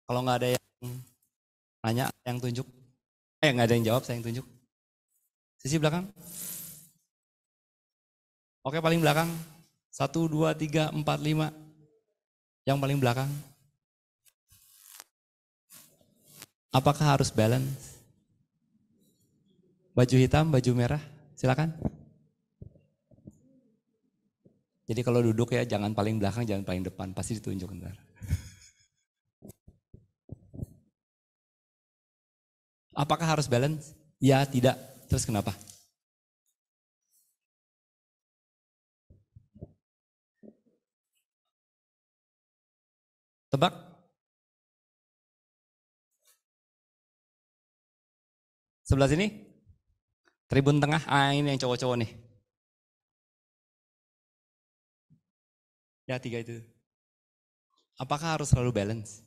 Kalau nggak ada yang nanya, yang tunjuk. Nggak ada yang jawab, saya yang tunjuk. Sisi belakang. Oke, paling belakang. 1, 2, 3, 4, 5. Yang paling belakang. Apakah harus balance? Baju hitam, baju merah, silakan. Jadi kalau duduk ya jangan paling belakang, jangan paling depan, pasti ditunjuk ntar. Apakah harus balance? Ya, tidak. Terus kenapa? Tebak? Sebelah sini? Tribun tengah, ini yang cowok-cowok nih. Ya 3 itu. Apakah harus selalu balance?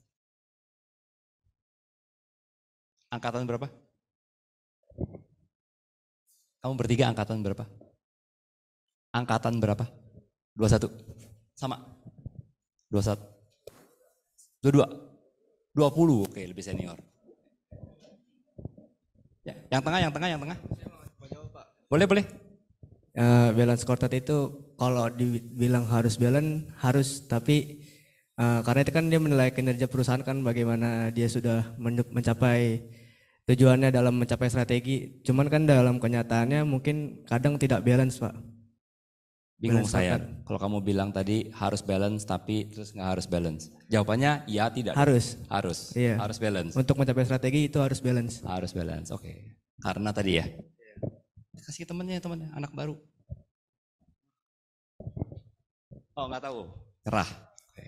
Angkatan berapa? Kamu bertiga angkatan berapa? Angkatan berapa? 21. Sama? 21. 22. 20, oke lebih senior. Ya, yang tengah. Boleh. Balance scorecard itu kalau dibilang harus balance, harus, tapi karena itu kan dia menilai kinerja perusahaan kan bagaimana dia sudah mencapai tujuannya dalam mencapai strategi. Cuman kan dalam kenyataannya mungkin kadang tidak balance, Pak. Bingung Balance saya. scorecard. Kalau kamu bilang tadi harus balance tapi terus nggak harus balance. Jawabannya ya tidak. Harus. Harus. Iya. Harus balance. Untuk mencapai strategi itu harus balance. Harus balance. Oke. Karena tadi ya. Kasih temennya, anak baru. Oh nggak tahu. Cerah. Oke.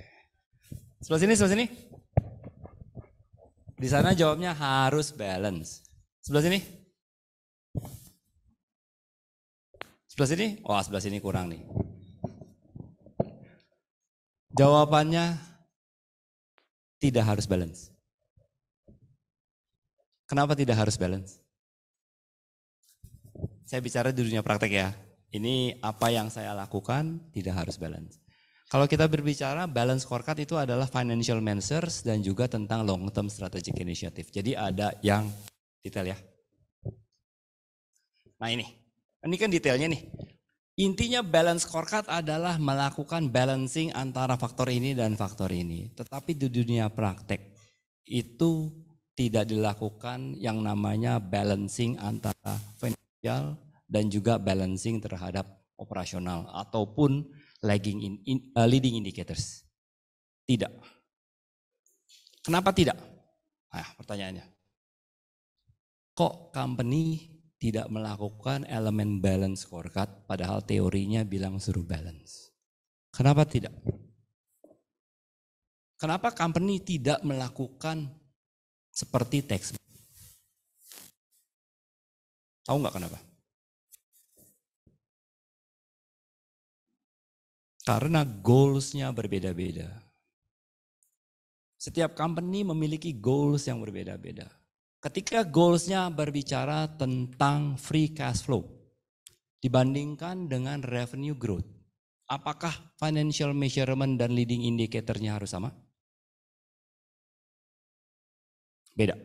Sebelah sini. Di sana jawabnya harus balance. Sebelah sini. Sebelah sini? Oh sebelah sini kurang nih. Jawabannya tidak harus balance. Kenapa tidak harus balance? Saya bicara di dunia praktek ya. Ini apa yang saya lakukan tidak harus balance. Kalau kita berbicara balance scorecard itu adalah financial measures dan juga tentang long term strategic initiative. Jadi ada yang detail ya. Nah ini kan detailnya nih. Intinya balance scorecard adalah melakukan balancing antara faktor ini dan faktor ini. Tetapi di dunia praktek itu tidak dilakukan yang namanya balancing antara finansial dan juga balancing terhadap operasional ataupun leading indicators. Tidak. Kenapa tidak? Nah, pertanyaannya. Kok company tidak melakukan elemen balance scorecard padahal teorinya bilang suruh balance? Kenapa tidak? Kenapa company tidak melakukan seperti textbook? Tahu nggak kenapa? Karena goals-nya berbeda-beda. Setiap company memiliki goals yang berbeda-beda. Ketika goals-nya berbicara tentang free cash flow dibandingkan dengan revenue growth, apakah financial measurement dan leading indicator-nya harus sama? Beda.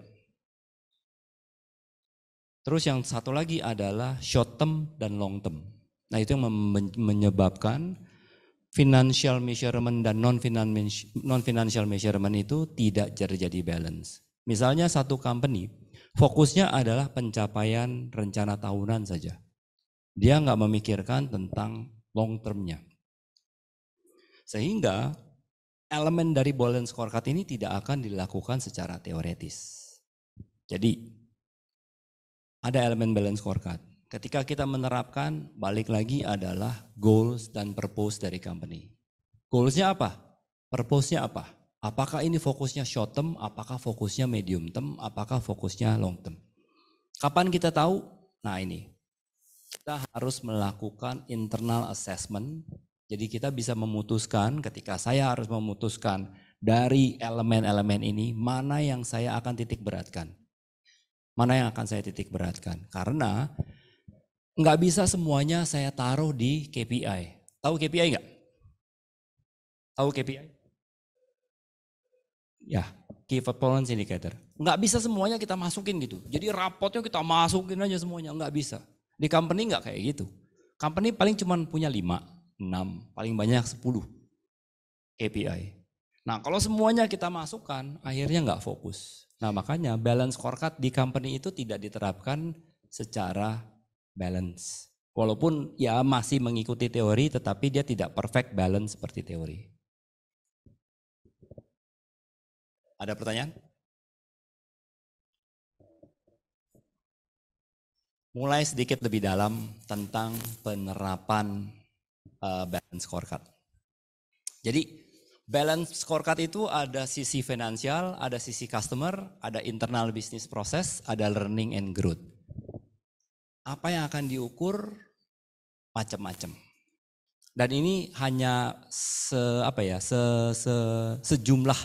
Terus yang satu lagi adalah short term dan long term. Nah itu yang menyebabkan financial measurement dan non-financial measurement itu tidak terjadi balance. Misalnya satu company fokusnya adalah pencapaian rencana tahunan saja. Dia nggak memikirkan tentang long term-nya. Sehingga elemen dari balance scorecard ini tidak akan dilakukan secara teoretis. Jadi ada elemen balance scorecard. ketika kita menerapkan, balik lagi adalah goals dan purpose dari company. Goalsnya apa? Purpose-nya apa? Apakah ini fokusnya short term, apakah fokusnya medium term, apakah fokusnya long term? Kapan kita tahu? Nah ini, kita harus melakukan internal assessment. Jadi kita bisa memutuskan, ketika saya harus memutuskan dari elemen-elemen ini, mana yang saya akan titik beratkan. Mana yang akan saya titik beratkan. Karena nggak bisa semuanya saya taruh di KPI. Tahu KPI nggak? Tahu KPI? Ya, Key Performance Indicator. Nggak bisa semuanya kita masukin gitu. Jadi rapotnya kita masukin aja semuanya, nggak bisa. Di company nggak kayak gitu. Company paling cuma punya 5, 6, paling banyak 10 KPI. Nah kalau semuanya kita masukkan, akhirnya nggak fokus. Nah makanya balance scorecard di company itu tidak diterapkan secara balance. Walaupun ya masih mengikuti teori, tetapi dia tidak perfect balance seperti teori. Ada pertanyaan? Mulai sedikit lebih dalam tentang penerapan balance scorecard. Jadi balance scorecard itu ada sisi finansial, ada sisi customer, ada internal business process, ada learning and growth. Apa yang akan diukur? Macam-macam. Dan ini hanya sejumlah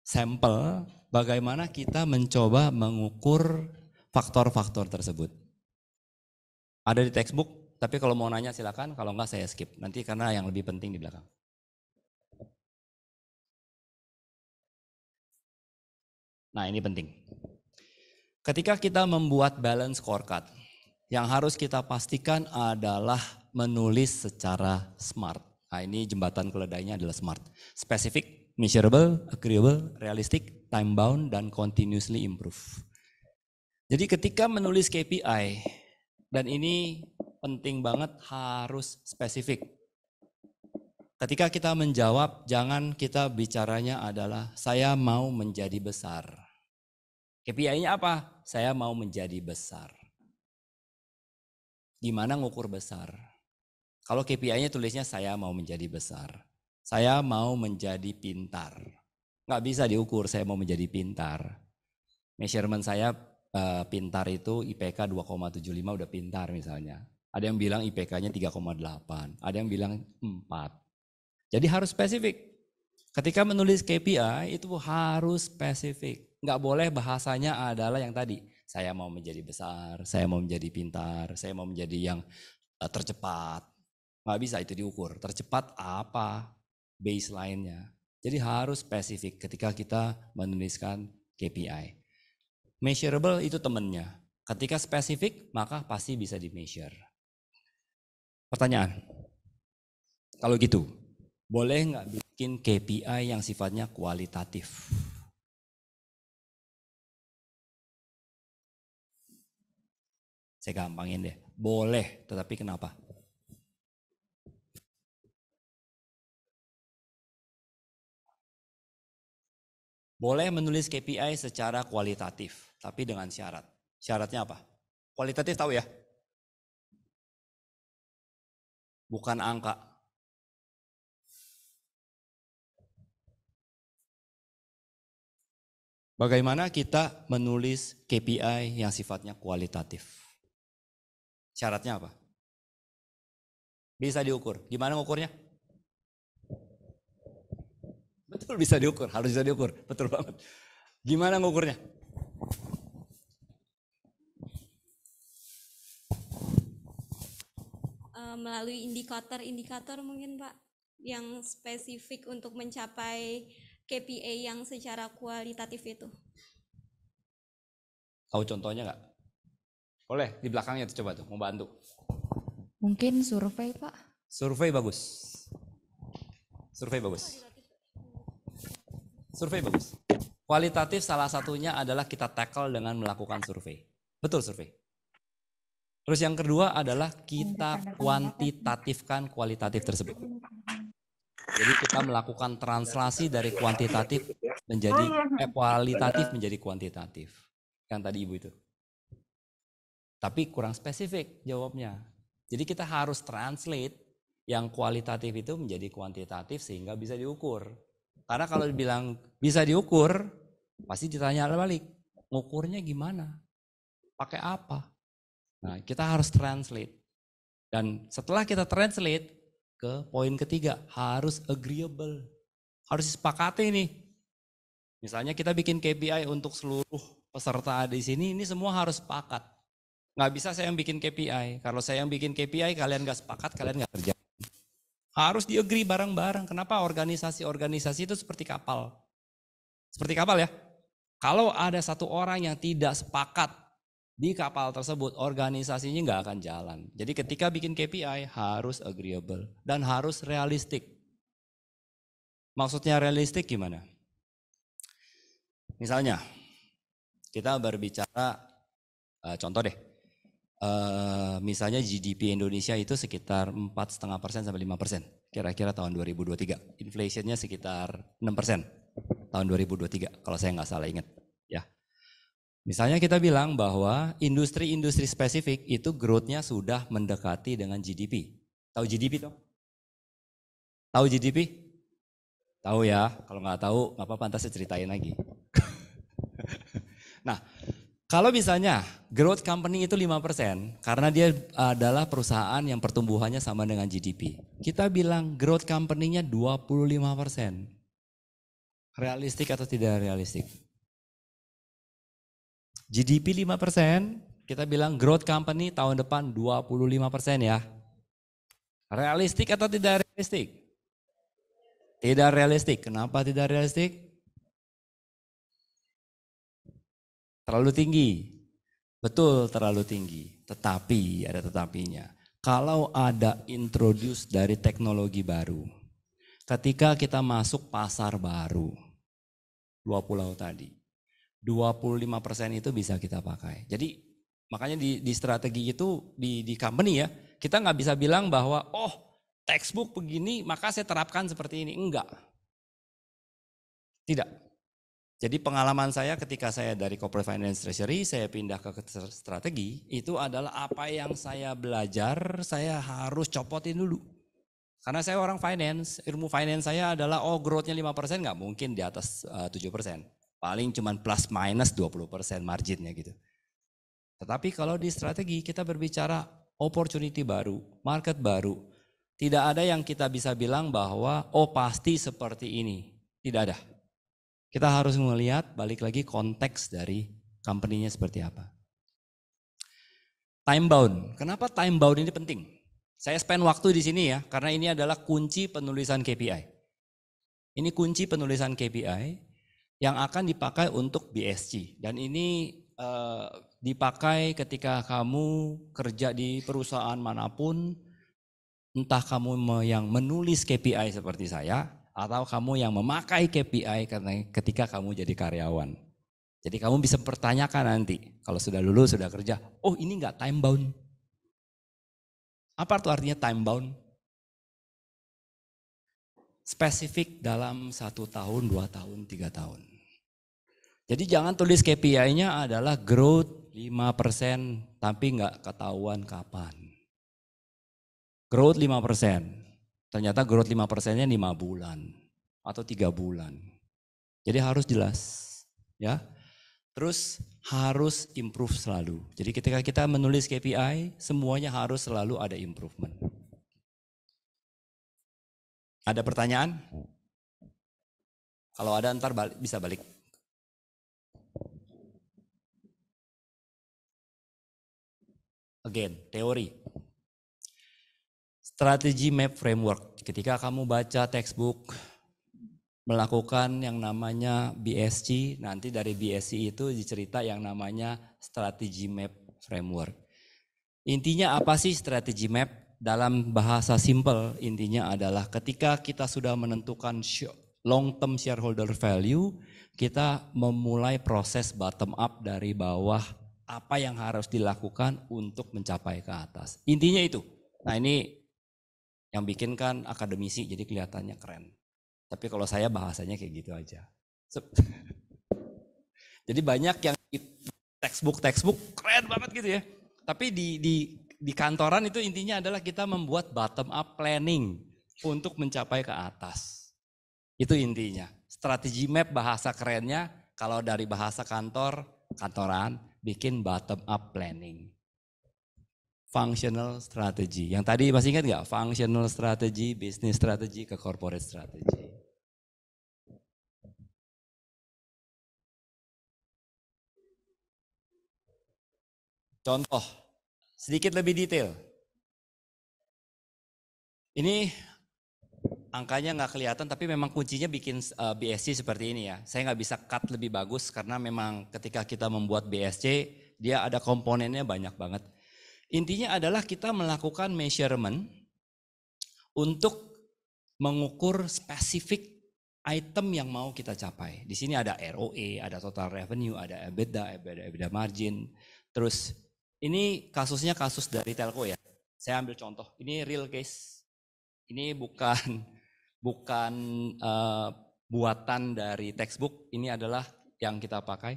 sampel bagaimana kita mencoba mengukur faktor-faktor tersebut. Ada di textbook, tapi kalau mau nanya silakan, kalau enggak saya skip. Nanti karena yang lebih penting di belakang. Nah ini penting. Ketika kita membuat balance scorecard, yang harus kita pastikan adalah menulis secara smart. Nah ini jembatan keledainya adalah smart. Specific, measurable, agreeable, realistic, time bound, dan continuously improve. Jadi ketika menulis KPI, dan ini penting banget harus spesifik. Ketika kita menjawab, jangan kita bicaranya adalah saya mau menjadi besar. KPI-nya apa? Saya mau menjadi besar. Gimana ngukur besar? Kalau KPI-nya tulisnya saya mau menjadi besar. Saya mau menjadi pintar. Nggak bisa diukur saya mau menjadi pintar. Measurement saya pintar itu IPK 2,75 udah pintar misalnya. Ada yang bilang IPK-nya 3,8. Ada yang bilang 4. Jadi harus spesifik. Ketika menulis KPI itu harus spesifik. Nggak boleh bahasanya adalah yang tadi. Saya mau menjadi besar, saya mau menjadi pintar, saya mau menjadi yang tercepat. Nggak bisa itu diukur. Tercepat apa? Baseline-nya. Jadi harus spesifik ketika kita menuliskan KPI. Measurable itu temennya. Ketika spesifik maka pasti bisa di-measure. Pertanyaan. Kalau gitu, boleh nggak bikin KPI yang sifatnya kualitatif? Saya gampangin deh. Boleh, tetapi kenapa? Boleh menulis KPI secara kualitatif, tapi dengan syarat. Syaratnya apa? Kualitatif tahu ya? Bukan angka. Bagaimana kita menulis KPI yang sifatnya kualitatif? Syaratnya apa? Bisa diukur. Gimana ngukurnya? Betul bisa diukur, harus bisa diukur. Betul banget. Gimana ngukurnya? Melalui indikator-indikator mungkin Pak, yang spesifik untuk mencapai KPI yang secara kualitatif itu. Tahu contohnya nggak? Boleh, di belakangnya tuh coba tuh, mau bantu. Mungkin survei Pak. Survei bagus. Survei bagus. Survei bagus. Kualitatif salah satunya adalah kita tackle dengan melakukan survei. Betul survei. Terus yang kedua adalah kita kuantitatifkan kualitatif tersebut. Jadi kita melakukan translasi dari kuantitatif menjadi kualitatif menjadi kuantitatif. Yang tadi Ibu itu. Tapi kurang spesifik jawabnya. Jadi kita harus translate yang kualitatif itu menjadi kuantitatif sehingga bisa diukur. Karena kalau dibilang bisa diukur, pasti ditanya balik, ngukurnya gimana? Pakai apa? Nah, kita harus translate. Dan setelah kita translate ke poin ketiga, harus agreeable. Harus disepakati nih. Misalnya kita bikin KPI untuk seluruh peserta di sini, ini semua harus sepakat. Nggak bisa saya yang bikin KPI. Kalau saya yang bikin KPI, kalian nggak sepakat, kalian nggak kerja. Harus di-agree bareng-bareng. Kenapa organisasi-organisasi itu seperti kapal? Seperti kapal ya. Kalau ada satu orang yang tidak sepakat di kapal tersebut, organisasinya nggak akan jalan. Jadi ketika bikin KPI harus agreeable dan harus realistik. Maksudnya realistik gimana? Misalnya kita berbicara, contoh deh, misalnya GDP Indonesia itu sekitar 4,5% sampai 5%, kira-kira tahun 2023. Inflationnya sekitar 6% tahun 2023, kalau saya nggak salah ingat. Ya. Misalnya kita bilang bahwa industri-industri spesifik itu growth-nya sudah mendekati dengan GDP. Tahu GDP dong? Tahu GDP? Tahu ya, kalau nggak tahu nggak apa-apa, saya ceritain lagi. Nah, kalau misalnya growth company itu 5% karena dia adalah perusahaan yang pertumbuhannya sama dengan GDP. Kita bilang growth company-nya 25%. Realistik atau tidak realistik? GDP 5%, kita bilang growth company tahun depan 25% ya. Realistik atau tidak realistik? Tidak realistik. Kenapa tidak realistik? Terlalu tinggi. Betul, terlalu tinggi. Tetapi, ada tetapinya. Kalau ada introduce dari teknologi baru, ketika kita masuk pasar baru, 2 pulau tadi, 25% itu bisa kita pakai. Jadi makanya di strategi itu, di company ya, kita nggak bisa bilang bahwa, oh textbook begini maka saya terapkan seperti ini. Enggak. Tidak. Jadi pengalaman saya ketika saya dari corporate finance treasury, saya pindah ke strategi, itu adalah apa yang saya belajar, saya harus copotin dulu. Karena saya orang finance, ilmu finance saya adalah growth-nya 5% nggak mungkin di atas 7%. Paling cuman plus minus 20% marginnya gitu. Tetapi kalau di strategi kita berbicara opportunity baru, market baru. Tidak ada yang kita bisa bilang bahwa pasti seperti ini. Tidak ada. Kita harus melihat balik lagi konteks dari company-nya seperti apa. Time bound. Kenapa time bound ini penting? Saya spend waktu di sini ya, karena ini adalah kunci penulisan KPI. Ini kunci penulisan KPI yang akan dipakai untuk BSC. Dan ini dipakai ketika kamu kerja di perusahaan manapun, entah kamu yang menulis KPI seperti saya, atau kamu yang memakai KPI karena ketika kamu jadi karyawan. Jadi kamu bisa mempertanyakan nanti, kalau sudah lulus, sudah kerja, ini enggak time bound. Apa itu artinya time bound? Spesifik dalam 1 tahun, 2 tahun, 3 tahun. Jadi jangan tulis KPI-nya adalah growth 5% tapi enggak ketahuan kapan. Growth 5%. Ternyata growth 5%-nya 5 bulan atau 3 bulan. Jadi harus jelas ya. Terus harus improve selalu. Jadi ketika kita menulis KPI, semuanya harus selalu ada improvement. Ada pertanyaan? Kalau ada ntar bisa balik. Again, teori. Strategi map framework. Ketika kamu baca textbook, melakukan yang namanya BSC, nanti dari BSC itu dicerita yang namanya strategi map framework. Intinya apa sih strategi map? Dalam bahasa simple, intinya adalah ketika kita sudah menentukan long term shareholder value, kita memulai proses bottom up dari bawah, apa yang harus dilakukan untuk mencapai ke atas. Intinya itu. Nah ini yang bikin kan akademisi jadi kelihatannya keren. Tapi kalau saya bahasanya kayak gitu aja. Jadi banyak yang textbook keren banget gitu ya. Tapi di kantoran itu intinya adalah kita membuat bottom up planning untuk mencapai ke atas. Itu intinya. Strategi map bahasa kerennya kalau dari bahasa kantoran bikin bottom up planning. Functional strategy. Yang tadi masih ingat nggak? Functional strategy, business strategy ke corporate strategy. Contoh, sedikit lebih detail. Ini angkanya nggak kelihatan, tapi memang kuncinya bikin BSC seperti ini ya. Saya nggak bisa cut lebih bagus karena memang ketika kita membuat BSC, dia ada komponennya banyak banget. Intinya adalah kita melakukan measurement untuk mengukur spesifik item yang mau kita capai. Di sini ada ROE, ada total revenue, ada EBITDA margin. Terus ini kasusnya kasus dari telco ya. Saya ambil contoh. Ini real case. Ini bukan buatan dari textbook. Ini adalah yang kita pakai.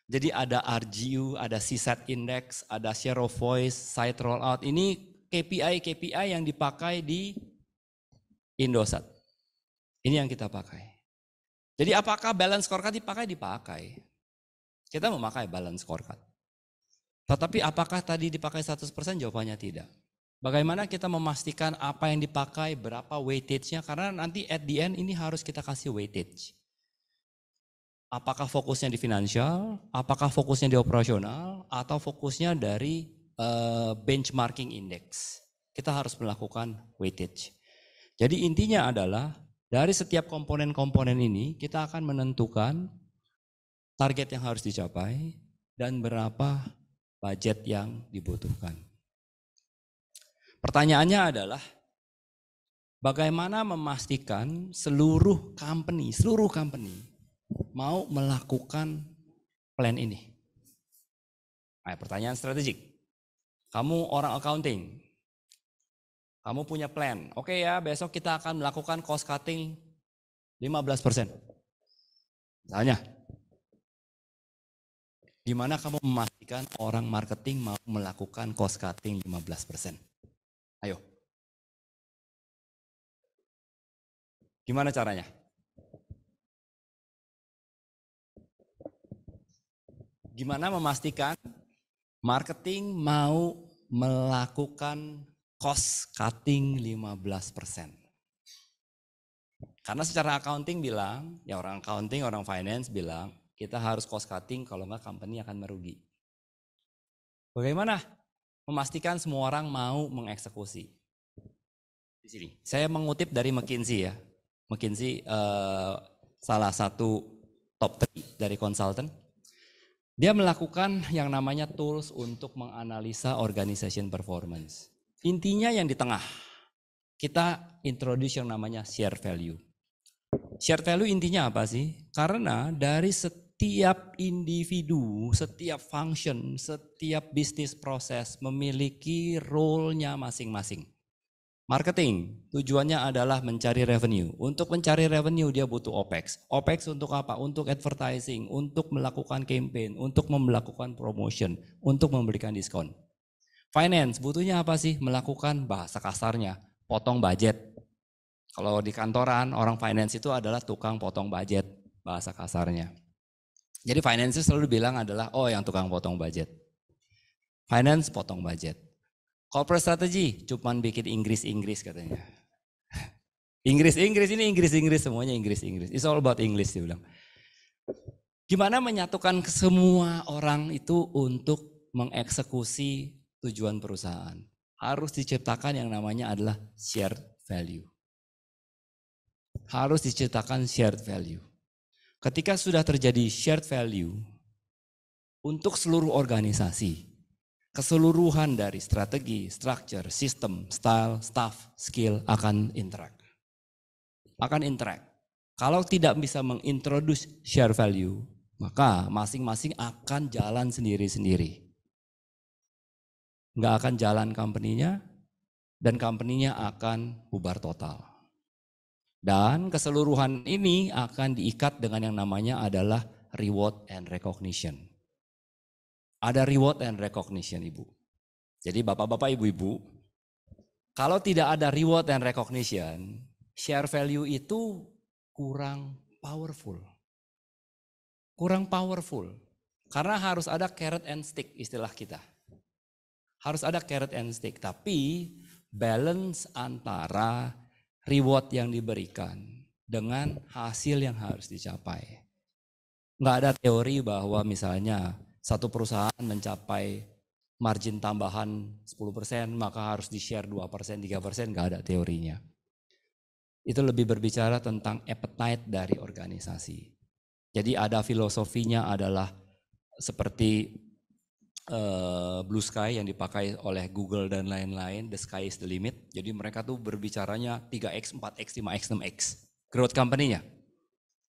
Jadi ada RGU, ada CSAT index, ada share of voice, site rollout. Ini KPI yang dipakai di Indosat. Ini yang kita pakai. Jadi apakah balance scorecard dipakai? Dipakai. Kita memakai balance scorecard. Tetapi apakah tadi dipakai 100%? Jawabannya tidak. Bagaimana kita memastikan apa yang dipakai, berapa weightage-nya? Karena nanti at the end ini harus kita kasih weightage. Apakah fokusnya di finansial, apakah fokusnya di operasional, atau fokusnya dari benchmarking index. Kita harus melakukan weightage. Jadi intinya adalah dari setiap komponen-komponen ini kita akan menentukan target yang harus dicapai dan berapa budget yang dibutuhkan. Pertanyaannya adalah bagaimana memastikan seluruh company mau melakukan plan ini. Nah, pertanyaan strategik. Kamu orang accounting, kamu punya plan. Oke ya, besok kita akan melakukan cost cutting 15%. Misalnya, gimana kamu memastikan orang marketing mau melakukan cost cutting 15%? Ayo. Gimana caranya? Gimana memastikan marketing mau melakukan cost cutting 15%? Karena secara accounting bilang, ya orang accounting, orang finance bilang, kita harus cost cutting kalau enggak company akan merugi. Bagaimana memastikan semua orang mau mengeksekusi? Di sini, saya mengutip dari McKinsey ya. McKinsey salah satu top 3 dari konsultan. Dia melakukan yang namanya tools untuk menganalisa organization performance. Intinya yang di tengah, kita introduce yang namanya share value. Share value intinya apa sih? Karena dari setiap individu, setiap function, setiap bisnis proses memiliki role-nya masing-masing. Marketing tujuannya adalah mencari revenue. Untuk mencari revenue dia butuh OPEX. OPEX untuk apa? Untuk advertising, untuk melakukan campaign, untuk melakukan promotion, untuk memberikan diskon. Finance butuhnya apa sih? Melakukan bahasa kasarnya, potong budget. Kalau di kantoran orang finance itu adalah tukang potong budget, bahasa kasarnya. Jadi finance selalu bilang adalah yang tukang potong budget. Finance potong budget. Corporate strategy cuman bikin Inggris katanya. Inggris ini Inggris semuanya Inggris. It's all about English dia bilang. Gimana menyatukan semua orang itu untuk mengeksekusi tujuan perusahaan? Harus diciptakan yang namanya adalah shared value. Harus diciptakan shared value. Ketika sudah terjadi shared value untuk seluruh organisasi, keseluruhan dari strategi, structure, sistem, style, staff, skill akan interact. Kalau tidak bisa mengintroduce share value, maka masing-masing akan jalan sendiri-sendiri. Nggak akan jalan company-nya, dan company-nya akan bubar total. Dan keseluruhan ini akan diikat dengan yang namanya adalah reward and recognition. Ada reward and recognition Ibu. Jadi bapak-bapak, ibu-ibu, kalau tidak ada reward and recognition, share value itu kurang powerful. Kurang powerful. Karena harus ada carrot and stick istilah kita. Harus ada carrot and stick. Tapi balance antara reward yang diberikan dengan hasil yang harus dicapai. Nggak ada teori bahwa misalnya satu perusahaan mencapai margin tambahan 10% maka harus di-share 2%, 3%, nggak ada teorinya. Itu lebih berbicara tentang appetite dari organisasi. Jadi ada filosofinya adalah seperti blue sky yang dipakai oleh Google dan lain-lain, the sky is the limit. Jadi mereka tuh berbicaranya 3x, 4x, 5x, 6x. Growth company-nya.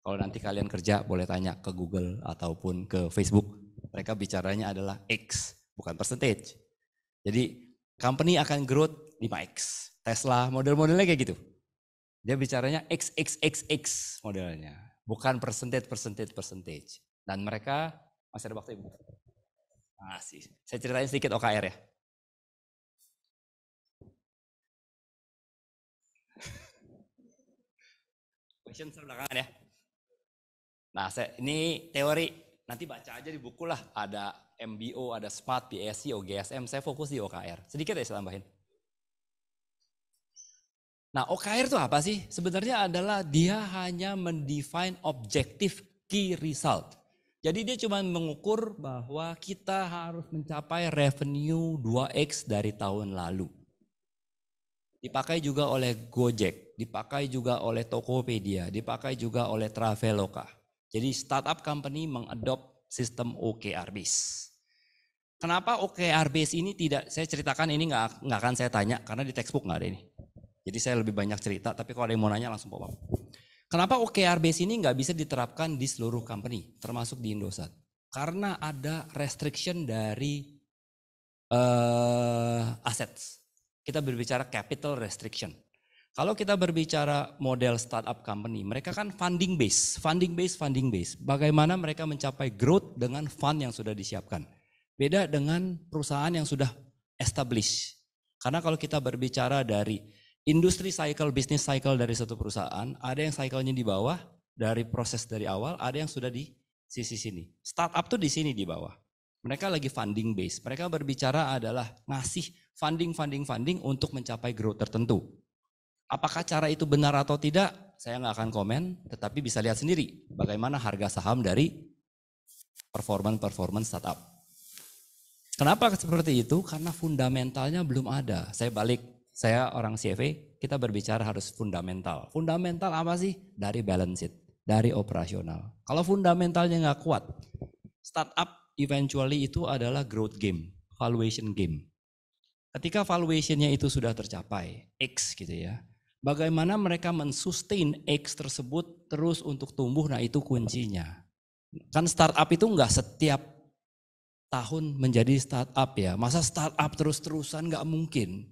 Kalau nanti kalian kerja boleh tanya ke Google ataupun ke Facebook. Mereka bicaranya adalah X, bukan percentage. Jadi company akan growth 5x. Tesla model-modelnya kayak gitu. Dia bicaranya XXXX modelnya. Bukan percentage. Dan mereka, masih ada waktu ibu? Masih. Saya ceritain sedikit OKR ya. Question belakangan ya. Nah, ini teori, nanti baca aja di buku lah. Ada MBO, ada SMART, PSC, OGSM, saya fokus di OKR. Sedikit ya saya tambahin. Nah, OKR itu apa sih? Sebenarnya adalah dia hanya mendefine objective key result. Jadi dia cuma mengukur bahwa kita harus mencapai revenue 2x dari tahun lalu. Dipakai juga oleh Gojek, dipakai juga oleh Tokopedia, dipakai juga oleh Traveloka. Jadi startup company mengadopt sistem OKR base. Kenapa OKR base ini tidak, saya ceritakan ini nggak akan saya tanya karena di textbook nggak ada ini. Jadi saya lebih banyak cerita, tapi kalau ada yang mau nanya langsung pop up. Kenapa OKR base ini nggak bisa diterapkan di seluruh company, termasuk di Indosat? Karena ada restriction dari assets. Kita berbicara capital restriction. Kalau kita berbicara model startup company, mereka kan funding base. Bagaimana mereka mencapai growth dengan fund yang sudah disiapkan. Beda dengan perusahaan yang sudah established. Karena kalau kita berbicara dari industri cycle, business cycle dari satu perusahaan, ada yang cycle-nya di bawah, dari proses dari awal, ada yang sudah di sisi sini. Startup tuh di sini di bawah. Mereka lagi funding base. Mereka berbicara adalah ngasih funding untuk mencapai growth tertentu. Apakah cara itu benar atau tidak? Saya nggak akan komen, tetapi bisa lihat sendiri bagaimana harga saham dari performance startup. Kenapa seperti itu? Karena fundamentalnya belum ada. Saya orang CFA, kita berbicara harus fundamental. Fundamental apa sih? Dari balance sheet, dari operasional. Kalau fundamentalnya nggak kuat, startup eventually itu adalah growth game, valuation game. Ketika valuationnya itu sudah tercapai, X gitu ya. Bagaimana mereka mensustain X tersebut terus untuk tumbuh, nah itu kuncinya. Kan startup itu nggak setiap tahun menjadi startup ya. Masa startup terus-terusan nggak mungkin.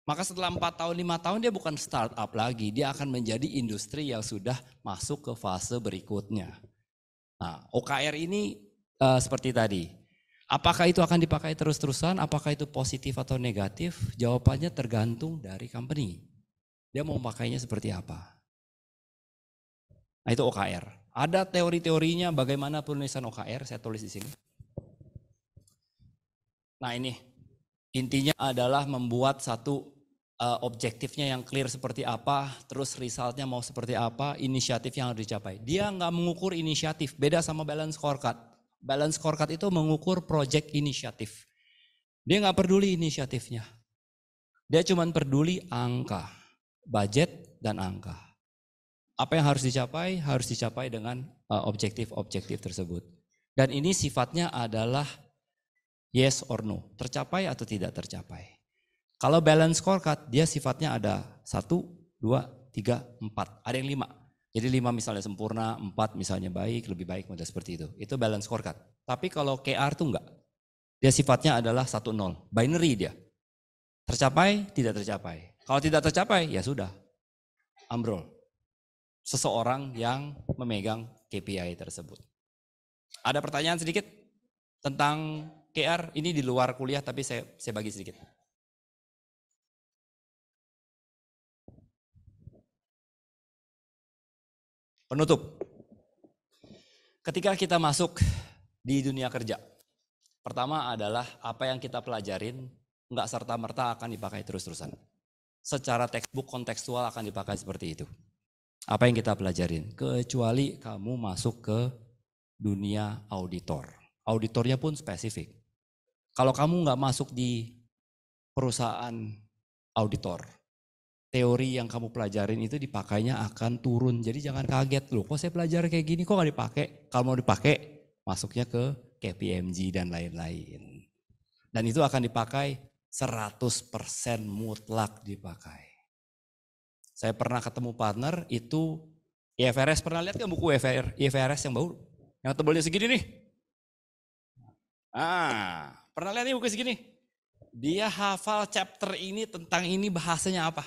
Maka setelah 4 tahun, 5 tahun dia bukan startup lagi. Dia akan menjadi industri yang sudah masuk ke fase berikutnya. Nah, OKR ini seperti tadi. Apakah itu akan dipakai terus-terusan? Apakah itu positif atau negatif? Jawabannya tergantung dari company. Dia mau pakainya seperti apa? Nah itu OKR. Ada teori-teorinya bagaimana penulisan OKR, saya tulis di sini. Nah ini, intinya adalah membuat satu objektifnya yang clear seperti apa, terus resultnya mau seperti apa, inisiatif yang harus dicapai. Dia nggak mengukur inisiatif, beda sama balance scorecard. Balance scorecard itu mengukur project inisiatif. Dia nggak peduli inisiatifnya. Dia cuma peduli angka, budget dan angka. Apa yang harus dicapai dengan objektif-objektif tersebut. Dan ini sifatnya adalah yes or no, tercapai atau tidak tercapai. Kalau balance scorecard, dia sifatnya ada 1, 2, 3, 4, ada yang 5. Jadi 5 misalnya sempurna, 4 misalnya baik, lebih baik, model seperti itu. Itu balance scorecard. Tapi kalau KR itu enggak. Dia sifatnya adalah 1, 0, binary dia. Tercapai, tidak tercapai. Kalau tidak tercapai, ya sudah, ambrol. Seseorang yang memegang KPI tersebut. Ada pertanyaan sedikit tentang KR ini di luar kuliah tapi saya bagi sedikit. Penutup. Ketika kita masuk di dunia kerja, pertama adalah apa yang kita pelajarin nggak serta-merta akan dipakai terus-terusan. Secara textbook kontekstual akan dipakai seperti itu. Apa yang kita pelajarin, kecuali kamu masuk ke dunia auditor. Auditornya pun spesifik. Kalau kamu nggak masuk di perusahaan auditor, teori yang kamu pelajarin itu dipakainya akan turun. Jadi jangan kaget, loh kok saya belajar kayak gini kok nggak dipakai. Kalau mau dipakai, masuknya ke KPMG dan lain-lain. Dan itu akan dipakai 100% mutlak dipakai. Saya pernah ketemu partner itu IFRS, pernah lihat kan buku IFRS yang baru? Yang tebalnya segini nih. Pernah lihat nih buku segini? Dia hafal chapter ini tentang ini bahasanya apa.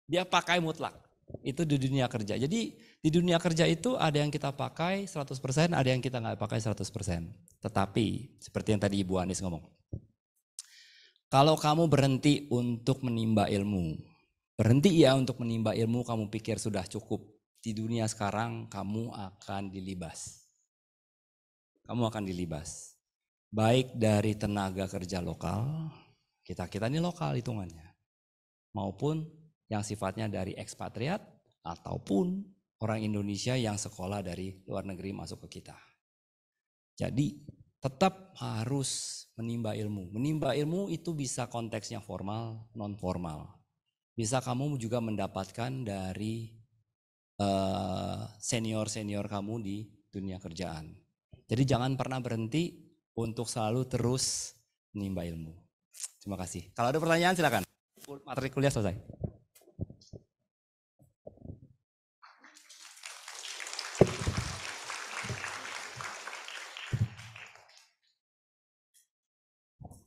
Dia pakai mutlak. Itu di dunia kerja. Jadi di dunia kerja itu ada yang kita pakai 100%, ada yang kita nggak pakai 100%. Tetapi seperti yang tadi Ibu Anis ngomong. Kalau kamu berhenti untuk menimba ilmu, berhenti ya untuk menimba ilmu, kamu pikir sudah cukup. Di dunia sekarang kamu akan dilibas. Kamu akan dilibas. Baik dari tenaga kerja lokal, kita ini lokal hitungannya. Maupun yang sifatnya dari ekspatriat ataupun orang Indonesia yang sekolah dari luar negeri masuk ke kita. Jadi tetap harus menimba ilmu. Menimba ilmu itu bisa konteksnya formal, non formal. Bisa kamu juga mendapatkan dari senior-senior kamu di dunia kerjaan. Jadi jangan pernah berhenti untuk selalu terus menimba ilmu. Terima kasih. Kalau ada pertanyaan silakan. Materi kuliah selesai.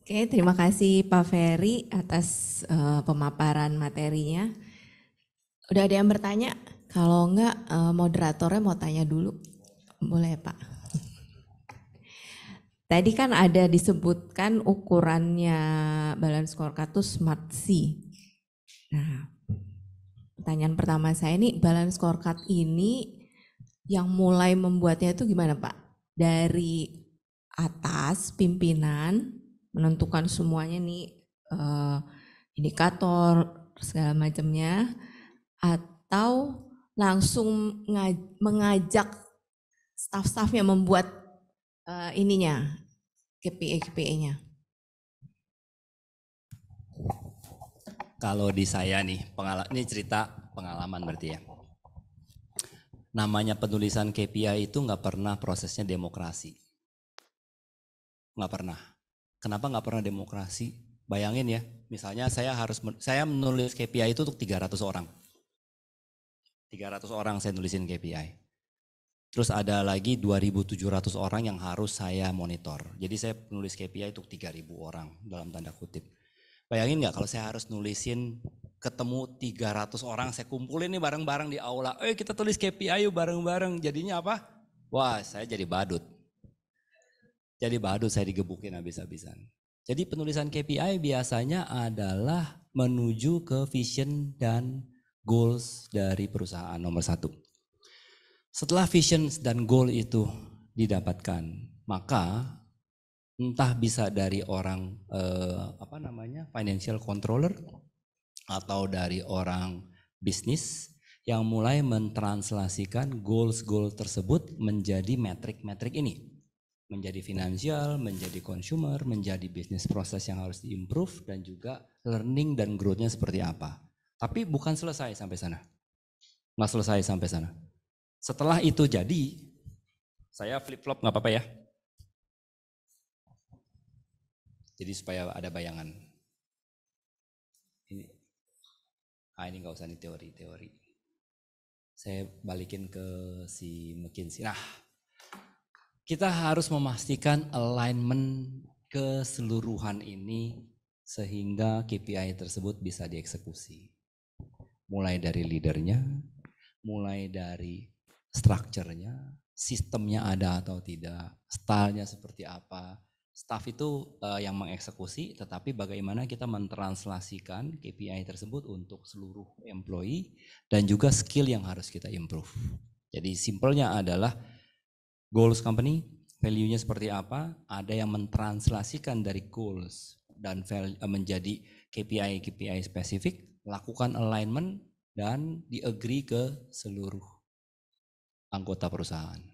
Oke, terima kasih Pak Ferry atas pemaparan materinya. Udah ada yang bertanya? Kalau enggak, moderatornya mau tanya dulu. Boleh Pak? Tadi kan ada disebutkan ukurannya balance scorecard itu Smart C. Nah, pertanyaan pertama saya ini, balance scorecard ini yang mulai membuatnya itu gimana Pak? Dari atas pimpinan menentukan semuanya nih indikator segala macamnya, atau langsung mengajak staff-staffnya membuat KPI-nya. Kalau di saya nih, ini cerita pengalaman berarti ya. Namanya penulisan KPI itu nggak pernah prosesnya demokrasi. Nggak pernah. Kenapa nggak pernah demokrasi? Bayangin ya, misalnya saya menulis KPI itu untuk 300 orang. 300 orang saya nulisin KPI. Terus ada lagi 2.700 orang yang harus saya monitor. Jadi saya menulis KPI untuk 3.000 orang dalam tanda kutip. Bayangin nggak kalau saya harus nulisin ketemu 300 orang, saya kumpulin nih bareng-bareng di aula. Kita tulis KPI yuk bareng-bareng. Jadinya apa? Wah, saya jadi badut. Saya digebukin habis-habisan. Jadi penulisan KPI biasanya adalah menuju ke vision dan goals dari perusahaan nomor 1. Setelah vision dan goal itu didapatkan, maka entah bisa dari orang financial controller atau dari orang bisnis yang mulai mentranslasikan goals tersebut menjadi metrik-metrik ini. Menjadi finansial, menjadi consumer, menjadi bisnis proses yang harus diimprove, dan juga learning dan growth-nya seperti apa. Tapi bukan selesai sampai sana. Nggak selesai sampai sana. Setelah itu jadi, saya flip-flop nggak apa-apa ya. Jadi supaya ada bayangan. Ini nggak usah nih teori. Saya balikin ke si McKinsey. Nah, kita harus memastikan alignment keseluruhan ini sehingga KPI tersebut bisa dieksekusi. Mulai dari leadernya, mulai dari structure-nya, sistemnya ada atau tidak, stylenya seperti apa. Staff itu yang mengeksekusi, tetapi bagaimana kita mentranslasikan KPI tersebut untuk seluruh employee dan juga skill yang harus kita improve. Jadi simpelnya adalah goals company, value-nya seperti apa, ada yang mentranslasikan dari goals dan menjadi KPI spesifik, lakukan alignment dan di-agree ke seluruh anggota perusahaan.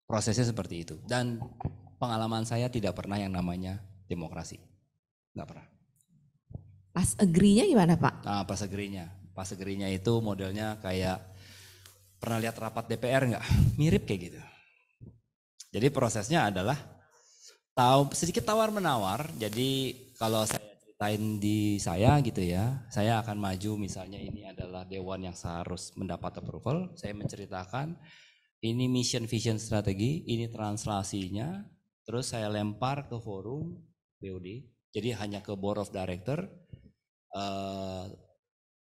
Prosesnya seperti itu. Dan pengalaman saya tidak pernah yang namanya demokrasi. Nggak pernah. Pas agree-nya gimana Pak? Nah, pas agree-nya itu modelnya kayak, pernah lihat rapat DPR nggak? Mirip kayak gitu. Jadi prosesnya adalah sedikit tawar-menawar. Jadi kalau saya ceritain di saya gitu ya, saya akan maju misalnya ini adalah dewan yang seharus mendapat approval. Saya menceritakan ini mission, vision, strategi, ini translasinya. Terus saya lempar ke forum BOD, jadi hanya ke board of director,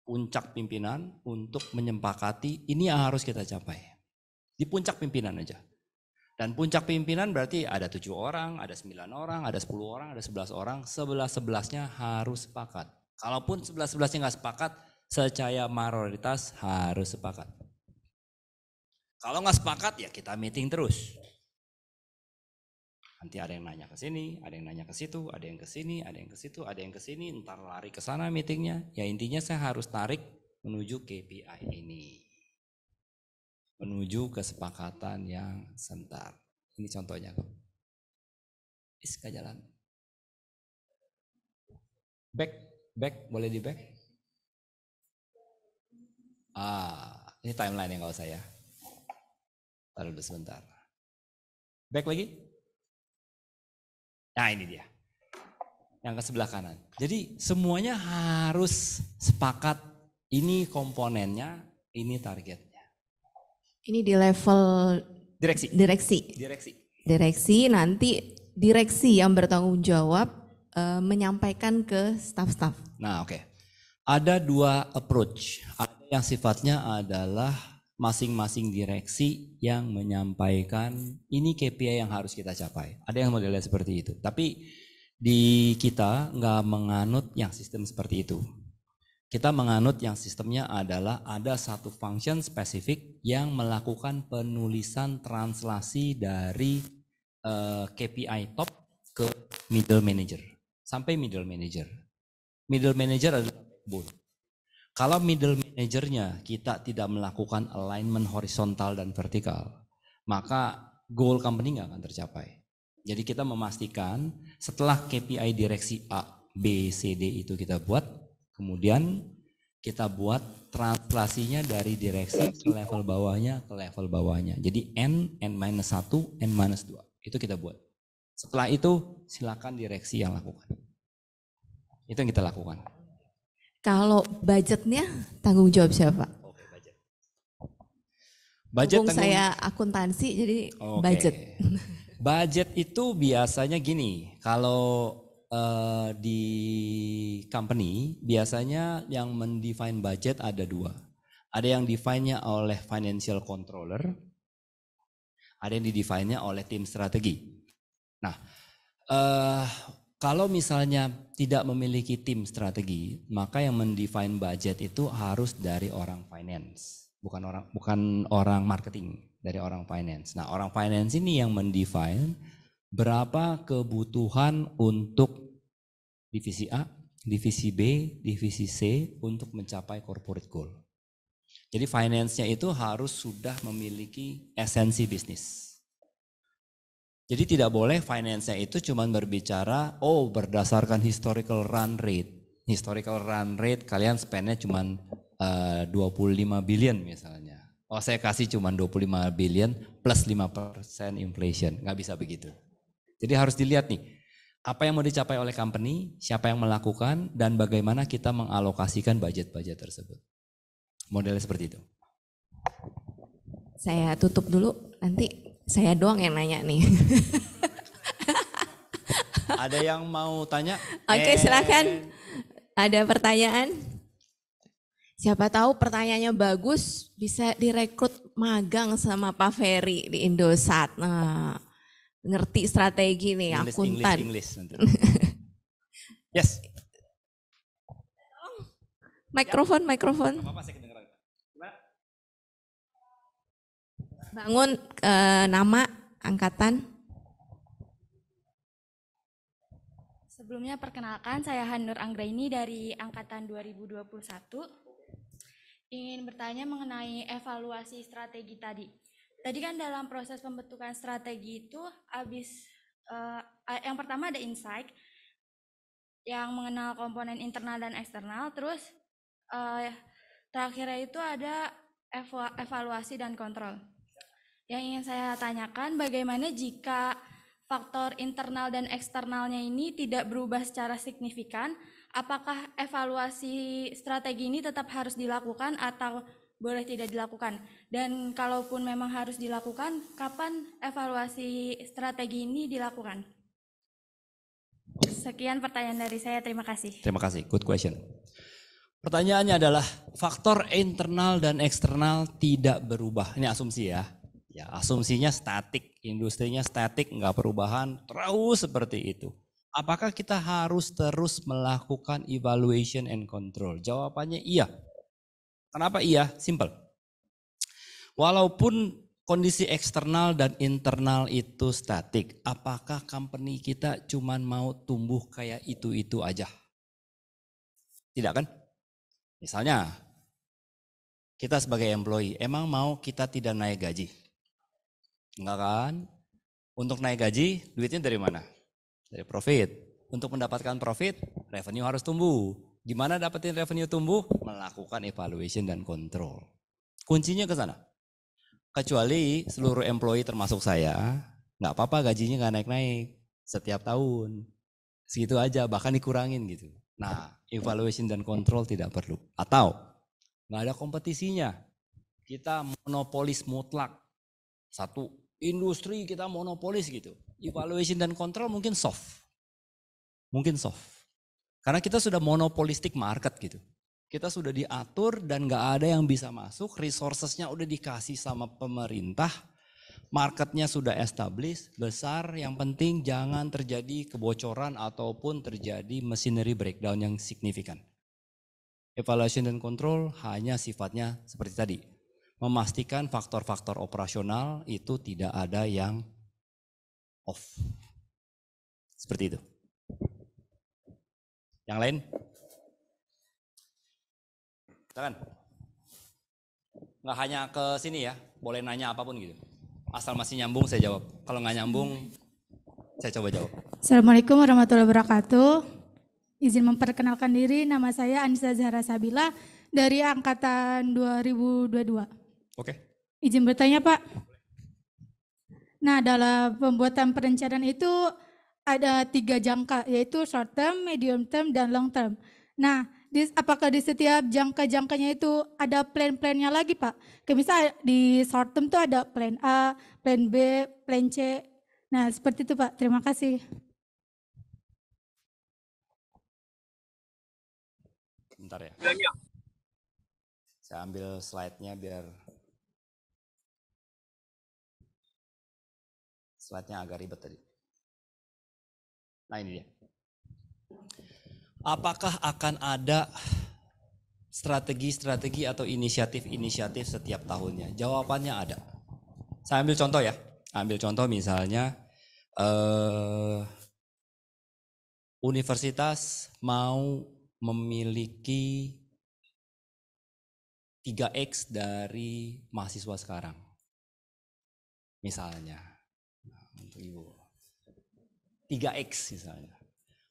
puncak pimpinan untuk menyepakati ini yang harus kita capai. Di puncak pimpinan aja. Dan puncak pimpinan berarti ada 7 orang, ada 9 orang, ada 10 orang, ada 11 orang, 11-11-nya harus sepakat. Kalaupun 11-11-nya nggak sepakat, secara mayoritas harus sepakat. Kalau nggak sepakat ya kita meeting terus. Nanti ada yang nanya ke sini, ada yang nanya ke situ, ada yang ke sini, ada yang ke situ, ada yang ke sini, ntar lari ke sana meetingnya. Ya intinya saya harus tarik menuju KPI ini. Menuju kesepakatan yang sebentar. Ini contohnya. Iska jalan. Back, boleh di back? Ini timeline yang nggak usah ya. Taruh dulu sebentar. Back lagi. Nah ini dia, yang ke sebelah kanan. Jadi semuanya harus sepakat, ini komponennya, ini targetnya. Ini di level direksi. Nanti direksi yang bertanggung jawab menyampaikan ke staff-staff. Nah oke. Ada 2 approach. Ada yang sifatnya adalah masing-masing direksi yang menyampaikan ini KPI yang harus kita capai. Ada yang modelnya seperti itu. Tapi di kita nggak menganut yang sistem seperti itu. Kita menganut yang sistemnya adalah ada satu function spesifik yang melakukan penulisan translasi dari KPI top ke middle manager. Sampai middle manager. Middle manager adalah backbone. Kalau middle manajernya kita tidak melakukan alignment horizontal dan vertikal, maka goal company nggak akan tercapai. Jadi kita memastikan setelah KPI direksi A, B, C, D itu kita buat, kemudian kita buat translasinya dari direksi ke level bawahnya ke level bawahnya. Jadi N-1, N-2 itu kita buat. Setelah itu silakan direksi yang lakukan. Itu yang kita lakukan. Kalau budgetnya tanggung jawab siapa? Oke, budget saya akuntansi jadi budget. Budget itu biasanya gini, kalau di company biasanya yang mendefine budget ada 2. Ada yang define-nya oleh financial controller, ada yang didefine-nya oleh tim strategi. Nah, kalau misalnya tidak memiliki tim strategi, maka yang mendefine budget itu harus dari orang finance, bukan orang marketing, dari orang finance. Nah, orang finance ini yang mendefine berapa kebutuhan untuk divisi A, divisi B, divisi C untuk mencapai corporate goal. Jadi finance-nya itu harus sudah memiliki esensi bisnis. Jadi tidak boleh finance-nya itu cuma berbicara, berdasarkan historical run rate. Historical run rate kalian spend-nya cuma 25 billion misalnya. Saya kasih cuma 25 billion plus 5% inflation. Nggak bisa begitu. Jadi harus dilihat nih, apa yang mau dicapai oleh company, siapa yang melakukan, dan bagaimana kita mengalokasikan budget-budget tersebut. Modelnya seperti itu. Saya tutup dulu, nanti saya doang yang nanya nih. Ada yang mau tanya? Oke, silakan. Ada pertanyaan? Siapa tahu pertanyaannya bagus, bisa direkrut magang sama Pak Ferry di Indosat. Nah, ngerti strategi nih, akuntan. English nanti. Yes. Mikrofon. Bangun nama angkatan. Sebelumnya perkenalkan, saya Hanur Anggraini dari angkatan 2021. Ingin bertanya mengenai evaluasi strategi tadi. Tadi kan dalam proses pembentukan strategi itu yang pertama ada insight yang mengenal komponen internal dan eksternal, terus terakhirnya itu ada evaluasi dan kontrol. Yang ingin saya tanyakan, bagaimana jika faktor internal dan eksternalnya ini tidak berubah secara signifikan, apakah evaluasi strategi ini tetap harus dilakukan atau boleh tidak dilakukan? Dan kalaupun memang harus dilakukan, kapan evaluasi strategi ini dilakukan? Sekian pertanyaan dari saya, terima kasih. Terima kasih, good question. Pertanyaannya adalah faktor internal dan eksternal tidak berubah. Ini asumsi ya. Ya, asumsinya statik, industrinya statik, nggak perubahan, terus seperti itu. Apakah kita harus terus melakukan evaluation and control? Jawabannya iya. Kenapa iya? Simple. Walaupun kondisi eksternal dan internal itu statik, apakah company kita cuman mau tumbuh kayak itu-itu aja? Tidak kan? Misalnya, kita sebagai employee, emang mau kita tidak naik gaji? Enggak kan? Untuk naik gaji, duitnya dari mana? Dari profit. Untuk mendapatkan profit, revenue harus tumbuh. Gimana dapetin revenue tumbuh? Melakukan evaluation dan control. Kuncinya ke sana. Kecuali seluruh employee termasuk saya, nggak apa-apa gajinya nggak naik-naik setiap tahun. Segitu aja, bahkan dikurangin gitu. Nah, evaluation dan control tidak perlu. Atau nggak ada kompetisinya. Kita monopolis mutlak. Satu industri kita monopolis gitu. Evaluation dan control mungkin soft. Karena kita sudah monopolistic market gitu. Kita sudah diatur dan gak ada yang bisa masuk. Resourcesnya udah dikasih sama pemerintah. Marketnya sudah established, besar. Yang penting jangan terjadi kebocoran ataupun terjadi machinery breakdown yang signifikan. Evaluation dan control hanya sifatnya seperti tadi. Memastikan faktor-faktor operasional itu tidak ada yang off. Seperti itu. Yang lain? Silakan. Nggak hanya ke sini ya, boleh nanya apapun gitu. Asal masih nyambung saya jawab. Kalau nggak nyambung, saya coba jawab. Assalamualaikum warahmatullahi wabarakatuh. Izin memperkenalkan diri, nama saya Anissa Zahra Sabila dari angkatan 2022. Oke. Izin bertanya Pak. Nah, dalam pembuatan perencanaan itu ada 3 jangka, yaitu short term, medium term, dan long term. Nah, apakah di setiap jangka-jangkanya itu ada plan-plannya lagi Pak? Kayak misalnya di short term itu ada plan A, plan B, plan C. Nah, seperti itu Pak. Terima kasih. Bentar ya. Saya ambil slide-nya biar slide-nya agak ribet tadi. Nah ini dia. Apakah akan ada strategi-strategi atau inisiatif-inisiatif setiap tahunnya? Jawabannya ada. Saya ambil contoh ya. Ambil contoh misalnya universitas mau memiliki 3X dari mahasiswa sekarang. Misalnya. Untuk Ibu. 3X misalnya.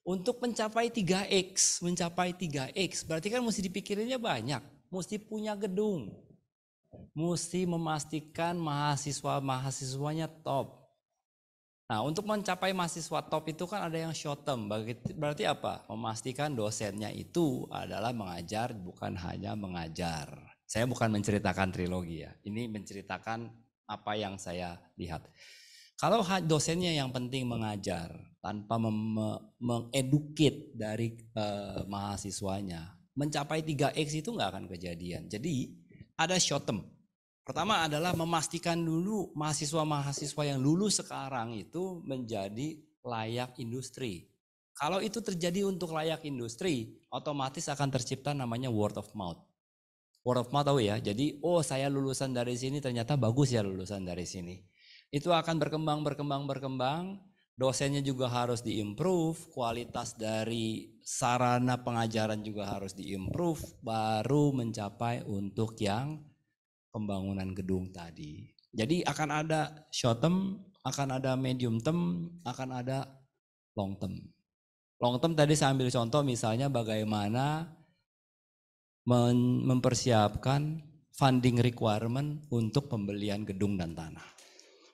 Untuk mencapai 3X berarti kan mesti dipikirinnya banyak. Mesti punya gedung. Mesti memastikan mahasiswa-mahasiswanya top. Nah, untuk mencapai mahasiswa top itu kan ada yang short term. Berarti apa? Memastikan dosennya itu adalah mengajar, bukan hanya mengajar. Saya bukan menceritakan trilogi ya. Ini menceritakan apa yang saya lihat. Kalau dosennya yang penting mengajar tanpa mengeduket dari mahasiswanya, mencapai 3x itu nggak akan kejadian. Jadi ada short term. Pertama adalah memastikan dulu mahasiswa-mahasiswa yang lulus sekarang itu menjadi layak industri. Kalau itu terjadi untuk layak industri, otomatis akan tercipta namanya word of mouth. Word of mouth tahu ya, jadi saya lulusan dari sini ternyata bagus ya lulusan dari sini. Itu akan berkembang, dosennya juga harus diimprove, kualitas dari sarana pengajaran juga harus diimprove, baru mencapai untuk yang pembangunan gedung tadi. Jadi akan ada short term, akan ada medium term, akan ada long term. Long term tadi saya ambil contoh misalnya bagaimana mempersiapkan funding requirement untuk pembelian gedung dan tanah.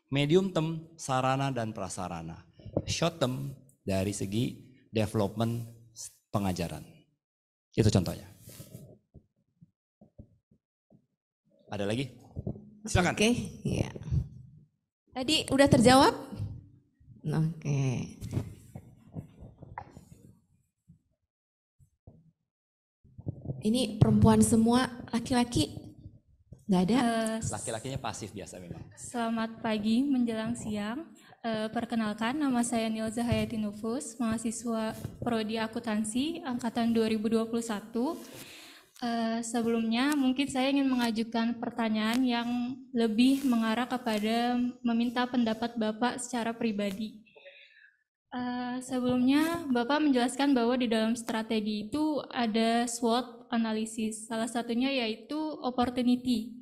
Medium term, sarana dan prasarana. Short term dari segi development pengajaran. Itu contohnya. Ada lagi? Silakan. Oke, ya. Tadi udah terjawab? Oke. Ini perempuan semua, laki-laki nggak ada? Laki-lakinya pasif biasa memang. Selamat pagi menjelang siang. Perkenalkan, nama saya Nilza Hayati Nufus, mahasiswa Prodi Akuntansi angkatan 2021. Sebelumnya mungkin saya ingin mengajukan pertanyaan yang lebih mengarah kepada meminta pendapat Bapak secara pribadi. Sebelumnya Bapak menjelaskan bahwa di dalam strategi itu ada SWOT analisis, salah satunya yaitu opportunity.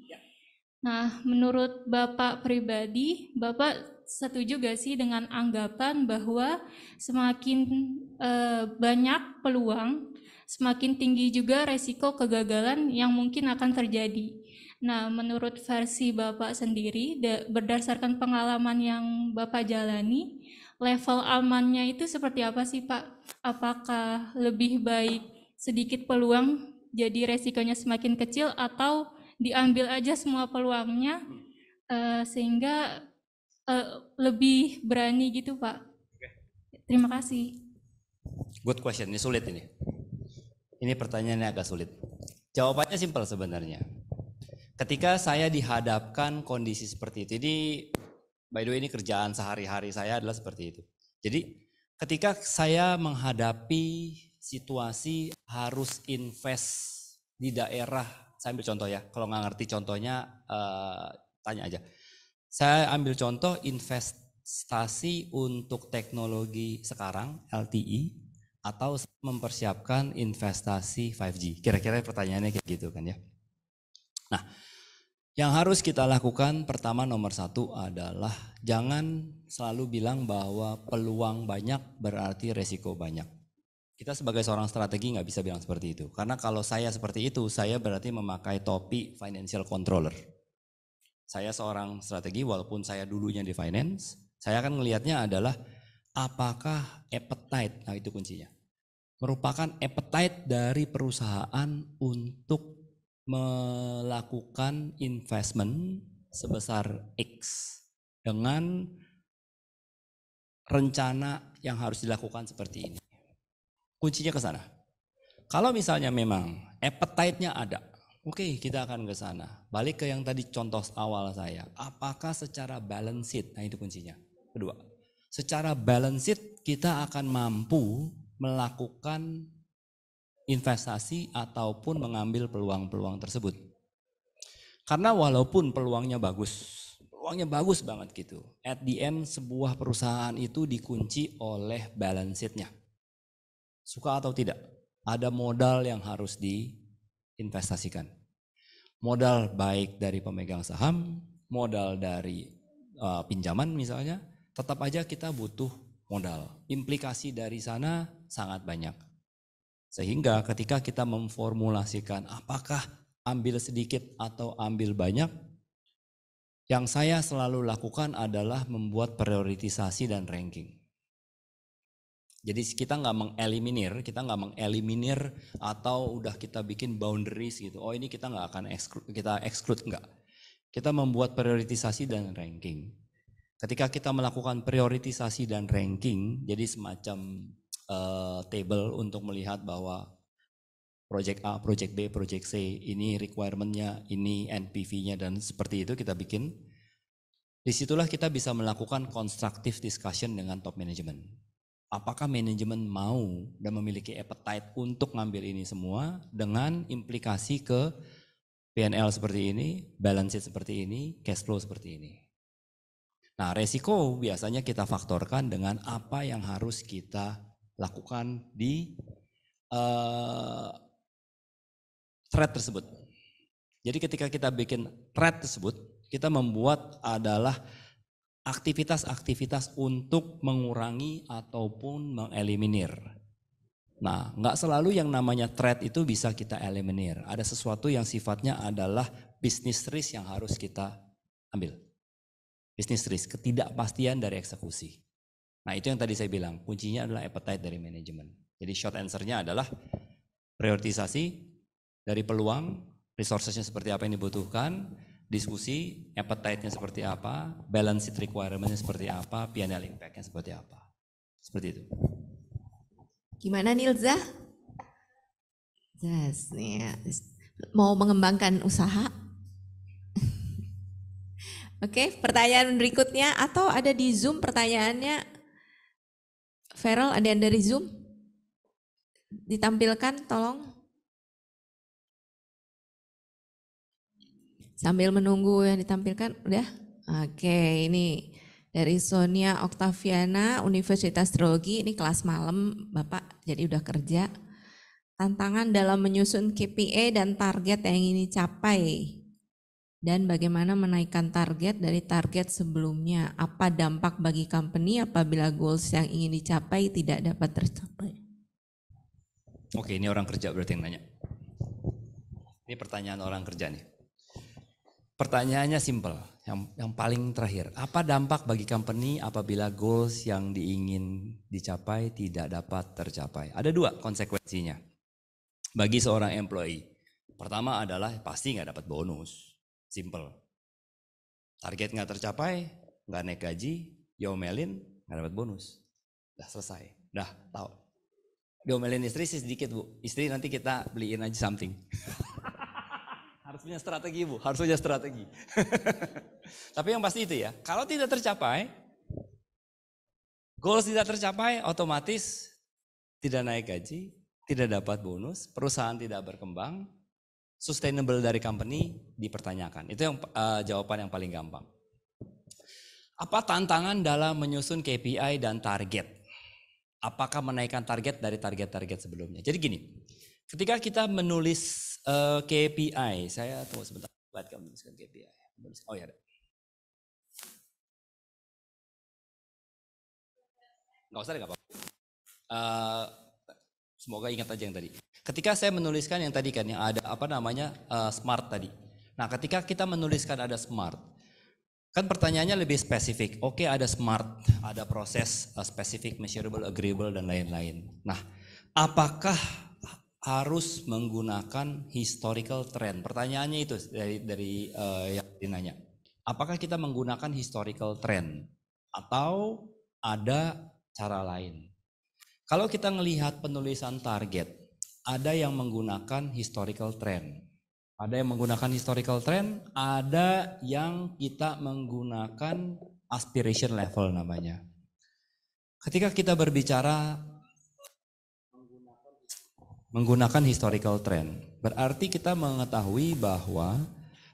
Nah, menurut Bapak pribadi, Bapak setuju gak sih dengan anggapan bahwa semakin banyak peluang, semakin tinggi juga resiko kegagalan yang mungkin akan terjadi. Nah, menurut versi Bapak sendiri, berdasarkan pengalaman yang Bapak jalani, level amannya itu seperti apa sih Pak? Apakah lebih baik sedikit peluang jadi resikonya semakin kecil atau diambil aja semua peluangnya sehingga lebih berani gitu Pak? Terima kasih. Good question, ini sulit ini. Ini pertanyaannya agak sulit. Jawabannya simpel sebenarnya. Ketika saya dihadapkan kondisi seperti itu, ini by the way ini kerjaan sehari-hari saya adalah seperti itu. Jadi ketika saya menghadapi situasi harus invest di daerah, saya ambil contoh ya, kalau nggak ngerti contohnya tanya aja. Saya ambil contoh investasi untuk teknologi sekarang, LTE, atau mempersiapkan investasi 5G. Kira-kira pertanyaannya kayak gitu kan ya. Nah, yang harus kita lakukan pertama nomor satu adalah jangan selalu bilang bahwa peluang banyak berarti resiko banyak. Kita sebagai seorang strategi nggak bisa bilang seperti itu. Karena kalau saya seperti itu, saya berarti memakai topi financial controller. Saya seorang strategi walaupun saya dulunya di finance, saya akan melihatnya adalah apakah appetite, nah itu kuncinya. Merupakan appetite dari perusahaan untuk melakukan investment sebesar X dengan rencana yang harus dilakukan seperti ini. Kuncinya ke sana. Kalau misalnya memang appetite-nya ada, oke, kita akan ke sana. Balik ke yang tadi contoh awal saya. Apakah secara balance sheet? Nah itu kuncinya. Kedua, secara balance sheet kita akan mampu melakukan investasi ataupun mengambil peluang-peluang tersebut. Karena walaupun peluangnya bagus banget gitu. At the end sebuah perusahaan itu dikunci oleh balance sheet-nya. Suka atau tidak, ada modal yang harus diinvestasikan. Modal baik dari pemegang saham, modal dari pinjaman misalnya, tetap aja kita butuh modal. Implikasi dari sana sangat banyak. Sehingga ketika kita memformulasikan apakah ambil sedikit atau ambil banyak, yang saya selalu lakukan adalah membuat prioritisasi dan ranking. Jadi kita nggak mengeliminir atau udah kita bikin boundaries gitu. Oh ini kita nggak akan exclude nggak. Kita membuat prioritisasi dan ranking. Ketika kita melakukan prioritisasi dan ranking, jadi semacam table untuk melihat bahwa project A, project B, project C, ini requirement-nya, ini NPV-nya, dan seperti itu kita bikin. Disitulah kita bisa melakukan constructive discussion dengan top management. Apakah manajemen mau dan memiliki appetite untuk ngambil ini semua dengan implikasi ke P&L seperti ini, balance sheet seperti ini, cash flow seperti ini. Nah, resiko biasanya kita faktorkan dengan apa yang harus kita lakukan di thread tersebut. Jadi ketika kita bikin thread tersebut, kita membuat adalah aktivitas-aktivitas untuk mengurangi ataupun mengeliminir. Nah, nggak selalu yang namanya threat itu bisa kita eliminir. Ada sesuatu yang sifatnya adalah business risk yang harus kita ambil. Business risk, ketidakpastian dari eksekusi. Nah, itu yang tadi saya bilang, kuncinya adalah appetite dari manajemen. Jadi short answer-nya adalah prioritisasi dari peluang, resources-nya seperti apa yang dibutuhkan, diskusi, appetite-nya seperti apa, balance sheet requirement-nya seperti apa, P&L impact-nya seperti apa. Seperti itu. Gimana Nilza? Yes, ya. Mau mengembangkan usaha? Oke, pertanyaan berikutnya atau ada di Zoom pertanyaannya? Feral, ada yang dari Zoom? Ditampilkan, tolong. Sambil menunggu yang ditampilkan, udah? Oke, ini dari Sonia Oktaviana, Universitas Teologi, ini kelas malam Bapak, jadi udah kerja. Tantangan dalam menyusun KPI dan target yang ingin dicapai. Dan bagaimana menaikkan target dari target sebelumnya. Apa dampak bagi company apabila goals yang ingin dicapai tidak dapat tercapai? Oke, ini orang kerja berarti yang nanya. Ini pertanyaan orang kerja nih. Pertanyaannya simple, yang paling terakhir. Apa dampak bagi company apabila goals yang diingin dicapai tidak dapat tercapai? Ada dua konsekuensinya bagi seorang employee. Pertama adalah pasti nggak dapat bonus, simple. Target nggak tercapai, nggak naik gaji, diomelin, nggak dapat bonus. Udah selesai, udah tahu. Diomelin istri sih sedikit Bu, istri nanti kita beliin aja something. Harus punya strategi Bu, harus punya strategi. Tapi yang pasti itu ya, kalau tidak tercapai, goals tidak tercapai, otomatis tidak naik gaji, tidak dapat bonus, perusahaan tidak berkembang, sustainable dari company dipertanyakan. Itu yang jawaban yang paling gampang. Apa tantangan dalam menyusun KPI dan target? Apakah menaikkan target dari target-target sebelumnya? Jadi gini, ketika kita menulis KPI, saya tunggu sebentar, buat kamu menuliskan KPI. Oh ya ada. Nggak usah, nggak apa-apa. Semoga ingat aja yang tadi. Ketika saya menuliskan yang tadi kan, yang ada apa namanya smart tadi. Nah, ketika kita menuliskan ada smart, kan pertanyaannya lebih spesifik. Oke, ada smart, ada proses spesifik, measurable, agreeable dan lain-lain. Nah, apakah harus menggunakan historical trend? Pertanyaannya itu dari yang dinanya. Apakah kita menggunakan historical trend atau ada cara lain? Kalau kita melihat penulisan target, ada yang menggunakan historical trend. Ada yang menggunakan historical trend, ada yang kita menggunakan aspiration level namanya. Ketika kita berbicara menggunakan historical trend, berarti kita mengetahui bahwa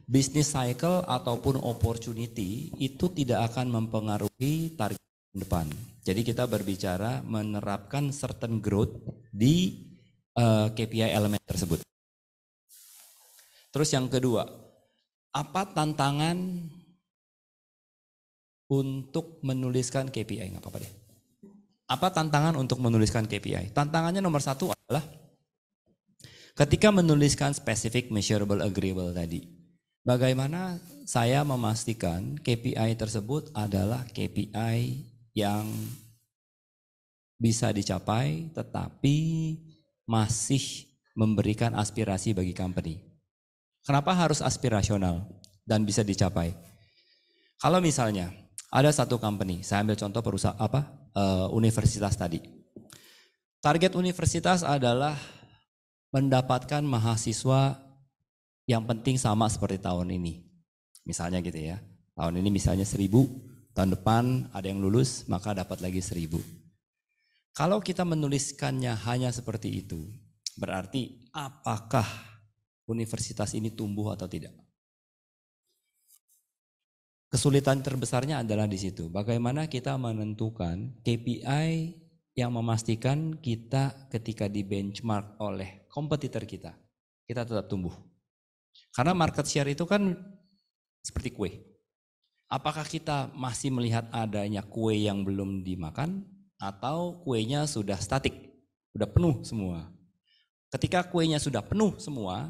business cycle ataupun opportunity itu tidak akan mempengaruhi target depan. Jadi kita berbicara menerapkan certain growth di KPI elemen tersebut. Terus yang kedua, apa tantangan untuk menuliskan KPI? Nggak apa-apa deh. Apa tantangan untuk menuliskan KPI? Tantangannya nomor satu adalah ketika menuliskan specific, measurable, agreeable tadi, bagaimana saya memastikan KPI tersebut adalah KPI yang bisa dicapai tetapi masih memberikan aspirasi bagi company. Kenapa harus aspirasional dan bisa dicapai? Kalau misalnya ada satu company, saya ambil contoh perusahaan universitas tadi. Target universitas adalah mendapatkan mahasiswa yang penting sama seperti tahun ini. Misalnya gitu ya, tahun ini misalnya 1000, tahun depan ada yang lulus maka dapat lagi 1000. Kalau kita menuliskannya hanya seperti itu, berarti apakah universitas ini tumbuh atau tidak? Kesulitan terbesarnya adalah di situ. Bagaimana kita menentukan KPI yang memastikan kita ketika di benchmark oleh kompetitor kita tetap tumbuh. Karena market share itu kan seperti kue. Apakah kita masih melihat adanya kue yang belum dimakan atau kuenya sudah statik, sudah penuh semua? Ketika kuenya sudah penuh semua,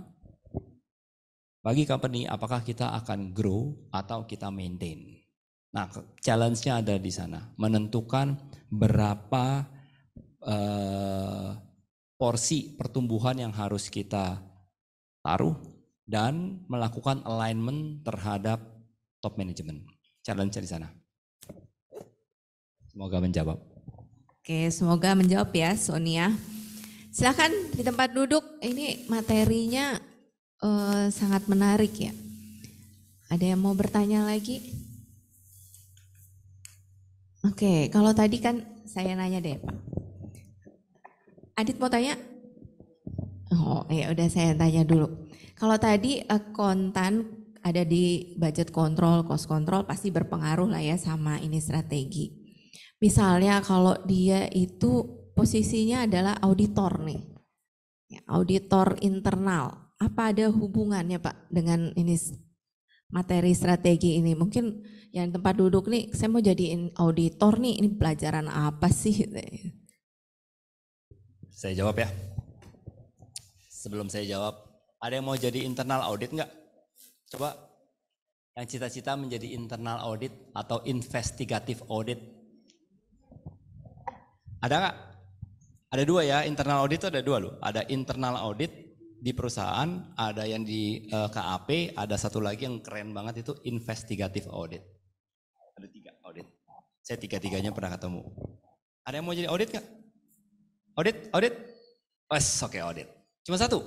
bagi company apakah kita akan grow atau kita maintain? Nah, challenge-nya ada di sana, menentukan berapa porsi pertumbuhan yang harus kita taruh dan melakukan alignment terhadap top management. Challenge di sana. Semoga menjawab. Oke, semoga menjawab ya Sonia. Silakan di tempat duduk, ini materinya sangat menarik ya. Ada yang mau bertanya lagi? Oke, kalau tadi kan saya nanya deh Pak. Adit mau tanya? Oh ya udah saya tanya dulu. Kalau tadi kontan ada di budget control, cost control pasti berpengaruh lah ya sama ini strategi. Misalnya kalau dia itu posisinya adalah auditor nih, ya, auditor internal. Apa ada hubungannya Pak dengan ini materi strategi ini? Mungkin yang tempat duduk nih, saya mau jadiin auditor nih, ini pelajaran apa sih? Saya jawab ya. Sebelum saya jawab, ada yang mau jadi internal audit enggak? Coba yang cita-cita menjadi internal audit atau investigative audit. Ada enggak? Ada dua ya, internal audit itu ada dua loh. Ada internal audit di perusahaan, ada yang di KAP, ada satu lagi yang keren banget itu investigative audit. Ada 3 audit. Saya 3-3-nya pernah ketemu. Ada yang mau jadi audit enggak? Audit? Oke audit. Cuma satu.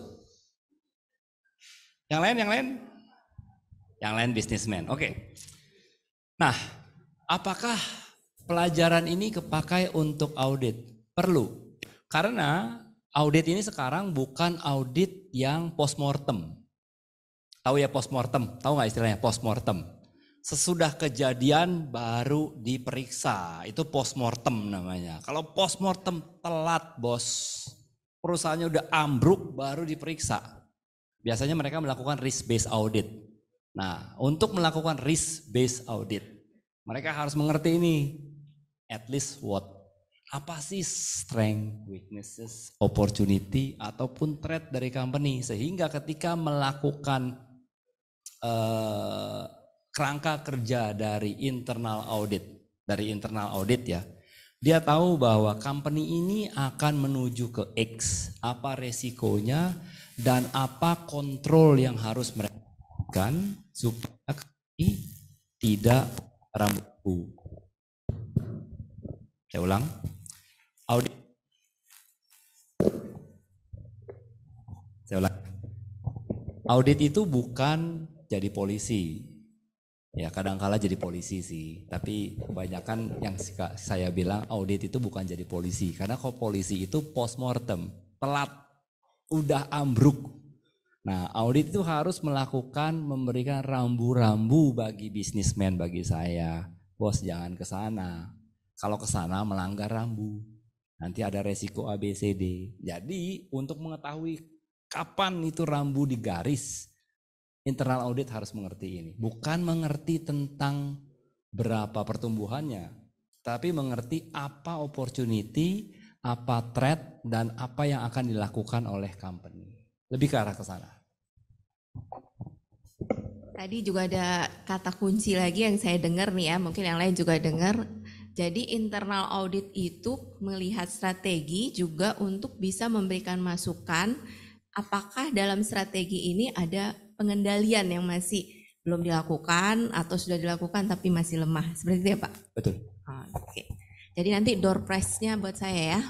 Yang lain? Yang lain businessman. Oke. Nah, apakah pelajaran ini kepakai untuk audit? Perlu. Karena audit ini sekarang bukan audit yang postmortem. Tahu ya postmortem? Tahu nggak istilahnya postmortem? Sesudah kejadian baru diperiksa. Itu postmortem namanya. Kalau postmortem telat bos. Perusahaannya udah ambruk baru diperiksa. Biasanya mereka melakukan risk-based audit. Nah, untuk melakukan risk-based audit, mereka harus mengerti ini. At least what? Apa sih strength, weaknesses, opportunity, ataupun threat dari company. Sehingga ketika melakukan kerangka kerja dari internal audit ya, dia tahu bahwa company ini akan menuju ke X, apa resikonya dan apa kontrol yang harus mereka lakukan supaya company tidak rambu. Saya ulang, audit itu bukan jadi polisi. Ya kadang-kala jadi polisi sih, tapi kebanyakan yang saya bilang audit itu bukan jadi polisi. Karena kalau polisi itu postmortem, telat, udah ambruk. Nah audit itu harus memberikan rambu-rambu bagi bisnismen, bagi saya. Bos jangan ke sana, kalau ke sana melanggar rambu, nanti ada resiko ABCD. Jadi untuk mengetahui kapan itu rambu digaris, internal audit harus mengerti ini. Bukan mengerti tentang berapa pertumbuhannya, tapi mengerti apa opportunity, apa threat, dan apa yang akan dilakukan oleh company. Lebih ke arah ke sana. Tadi juga ada kata kunci lagi yang saya dengar nih ya, mungkin yang lain juga dengar. Jadi internal audit itu melihat strategi juga untuk bisa memberikan masukan apakah dalam strategi ini ada pengendalian yang masih belum dilakukan atau sudah dilakukan tapi masih lemah. Seperti itu ya Pak? Betul. Oke. Jadi nanti door prize-nya buat saya ya.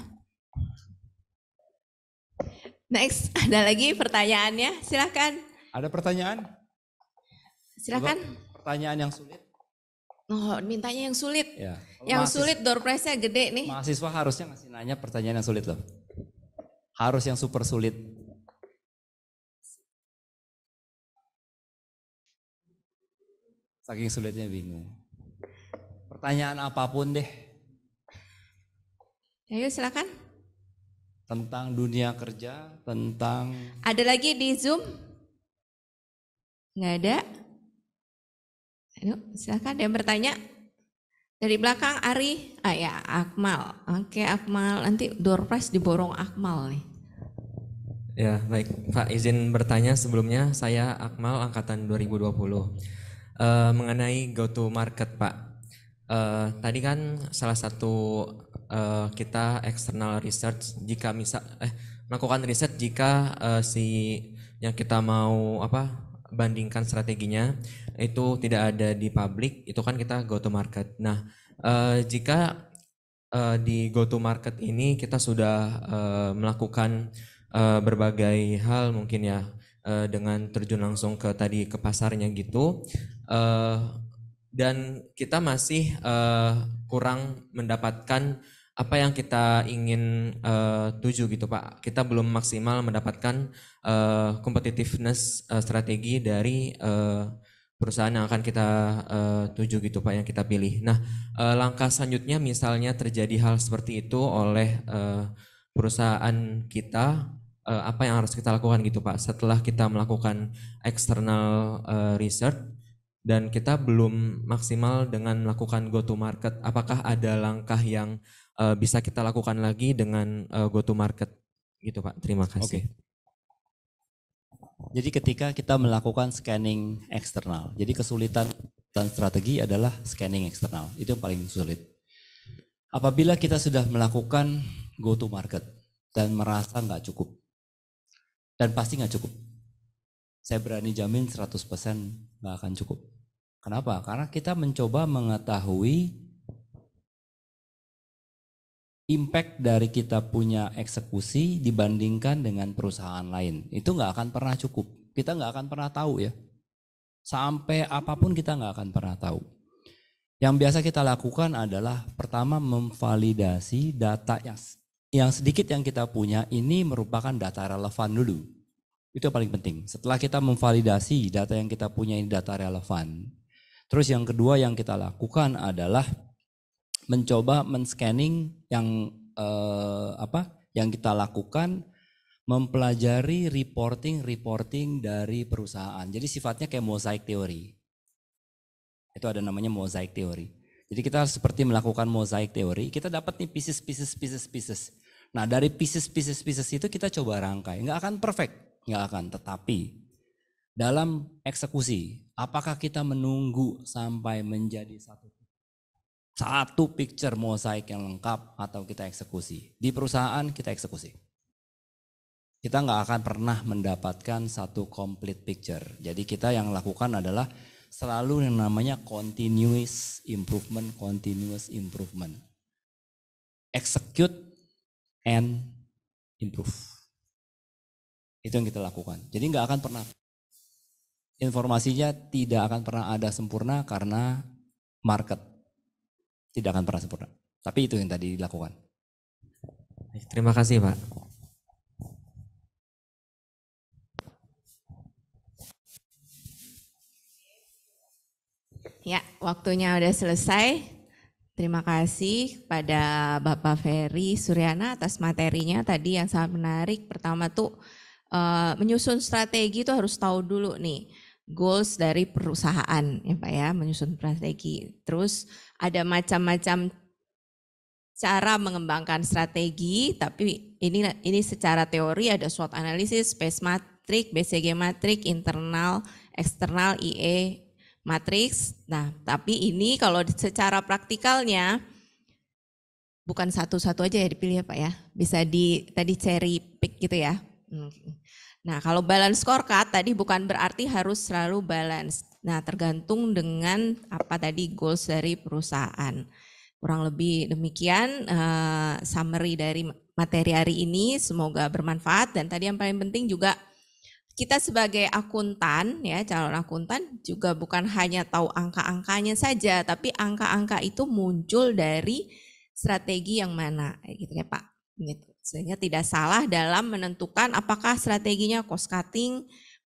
Next, ada lagi pertanyaannya? Silakan. Ada pertanyaan? Silakan. Pertanyaan yang sulit? Oh, mintanya yang sulit. Ya. Yang sulit door prize-nya gede nih. Mahasiswa harusnya ngasih nanya pertanyaan yang sulit loh. Harus yang super sulit. Saking sulitnya bingung. Pertanyaan apapun deh. Ayo silakan. Tentang dunia kerja, tentang... Ada lagi di Zoom? Nggak ada? Ayo silakan ada yang bertanya. Dari belakang Ari, ya Akmal. Oke Akmal, nanti door prize diborong Akmal nih. Ya baik Pak, izin bertanya sebelumnya, saya Akmal angkatan 2020. Mengenai go to market Pak. Tadi kan salah satu kita external research jika melakukan riset jika si yang kita mau bandingkan strateginya itu tidak ada di publik, itu kan kita go to market. Nah, jika di go to market ini kita sudah melakukan berbagai hal mungkin ya, dengan terjun langsung ke pasarnya gitu, dan kita masih kurang mendapatkan apa yang kita ingin tuju gitu Pak. Kita belum maksimal mendapatkan competitiveness strategi dari perusahaan yang akan kita tuju gitu Pak, yang kita pilih. Nah, langkah selanjutnya misalnya terjadi hal seperti itu oleh perusahaan kita, apa yang harus kita lakukan gitu Pak setelah kita melakukan external research dan kita belum maksimal dengan melakukan go to market. Apakah ada langkah yang bisa kita lakukan lagi dengan go to market gitu Pak? Terima kasih. Jadi ketika kita melakukan scanning eksternal, jadi kesulitan dan strategi adalah scanning eksternal, itu yang paling sulit. Apabila kita sudah melakukan go to market dan merasa nggak cukup, dan pasti nggak cukup, saya berani jamin 100% nggak akan cukup. Kenapa? Karena kita mencoba mengetahui impact dari kita punya eksekusi dibandingkan dengan perusahaan lain. Itu nggak akan pernah cukup. Kita nggak akan pernah tahu ya. Sampai apapun kita nggak akan pernah tahu. Yang biasa kita lakukan adalah pertama memvalidasi data yang sedikit yang kita punya ini merupakan data relevan dulu. Itu yang paling penting. Setelah kita memvalidasi data yang kita punya ini data relevan. Terus yang kedua yang kita lakukan adalah mencoba men-scanning yang kita lakukan, mempelajari reporting dari perusahaan. Jadi sifatnya kayak mosaic teori. Itu ada namanya mosaic teori. Jadi kita seperti melakukan mosaic teori, kita dapat nih pieces. Nah dari pieces itu kita coba rangkai. Nggak akan perfect, nggak akan. Tetapi dalam eksekusi, apakah kita menunggu sampai menjadi satu picture mosaik yang lengkap atau kita eksekusi? Di perusahaan kita eksekusi. Kita nggak akan pernah mendapatkan satu complete picture. Jadi kita yang lakukan adalah selalu yang namanya continuous improvement. Execute and improve. Itu yang kita lakukan. Jadi nggak akan pernah, informasinya tidak akan pernah ada sempurna karena market tidak akan pernah sempurna. Tapi itu yang tadi dilakukan. Terima kasih Pak. Ya, waktunya udah selesai. Terima kasih kepada Bapak Ferry Suryana atas materinya tadi yang sangat menarik. Pertama tuh menyusun strategi itu harus tahu dulu nih goals dari perusahaan ya Pak ya, menyusun strategi. Terus ada macam-macam cara mengembangkan strategi, tapi ini secara teori ada SWOT analysis, space matrix, BCG matrix, internal, eksternal, IE matrix. Nah, tapi ini kalau secara praktikalnya bukan satu-satu aja ya dipilih ya Pak ya. Bisa tadi cherry pick gitu ya. Nah, kalau balance scorecard tadi bukan berarti harus selalu balance. Nah, tergantung dengan apa tadi goals dari perusahaan. Kurang lebih demikian summary dari materi hari ini, semoga bermanfaat. Dan tadi yang paling penting juga kita sebagai akuntan ya, calon akuntan juga bukan hanya tahu angka-angkanya saja, tapi angka-angka itu muncul dari strategi yang mana, kayak gitu ya Pak. Gitu. Sehingga tidak salah dalam menentukan apakah strateginya cost cutting,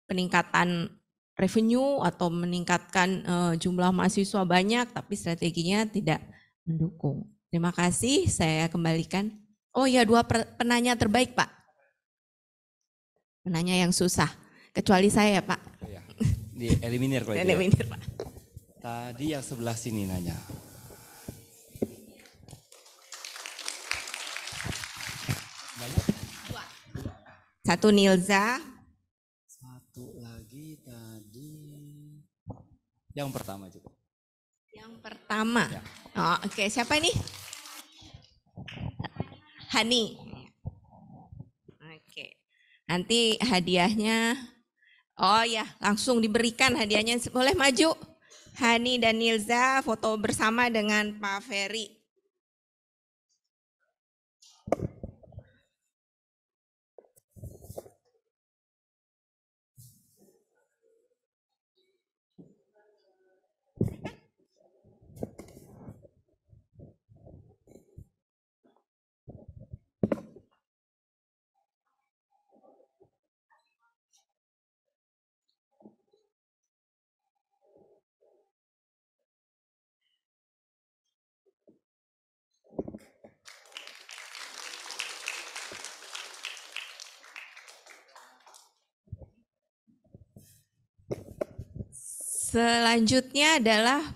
peningkatan revenue atau meningkatkan jumlah mahasiswa banyak, tapi strateginya tidak mendukung. Terima kasih, saya kembalikan. Oh ya, dua penanya terbaik Pak. Penanya yang susah, kecuali saya Pak. Ya, dieliminir kalau itu. Eliminir Pak. Tadi yang sebelah sini nanya. Satu Nilza. Satu lagi tadi. Yang pertama juga. Yang pertama. Ya. Oh, oke, siapa ini? Hani. Oke. Nanti hadiahnya, oh ya, langsung diberikan hadiahnya. Boleh maju? Hani dan Nilza foto bersama dengan Pak Ferry. Selanjutnya adalah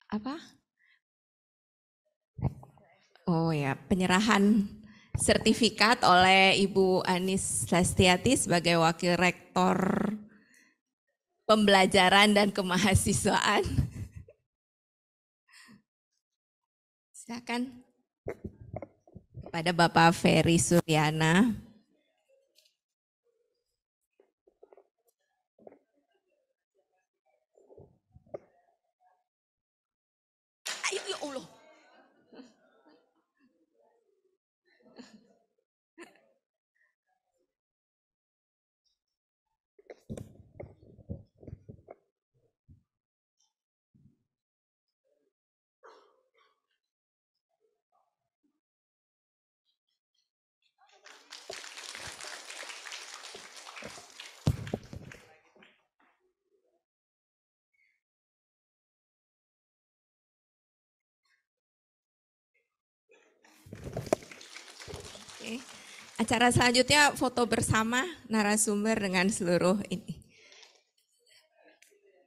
apa? Oh ya, penyerahan sertifikat oleh Ibu Anis Lestiati sebagai Wakil Rektor Pembelajaran dan Kemahasiswaan. Silakan kepada Bapak Ferry Suryana. Ayo, ya Allah. Oke. Acara selanjutnya foto bersama narasumber dengan seluruh ini.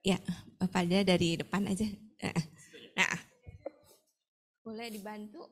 Ya, Bapak dia dari depan aja. Nah, boleh dibantu?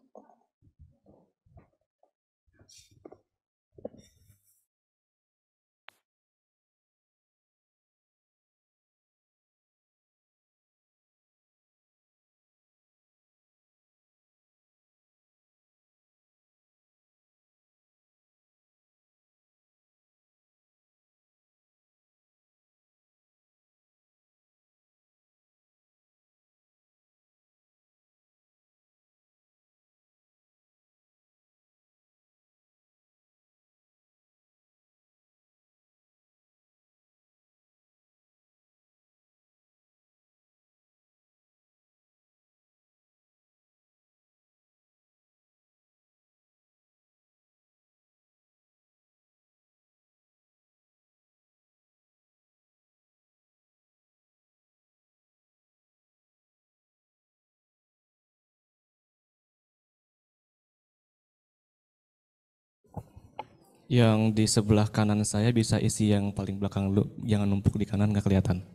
Yang di sebelah kanan saya bisa isi yang paling belakang dulu, jangan numpuk di kanan nggak kelihatan.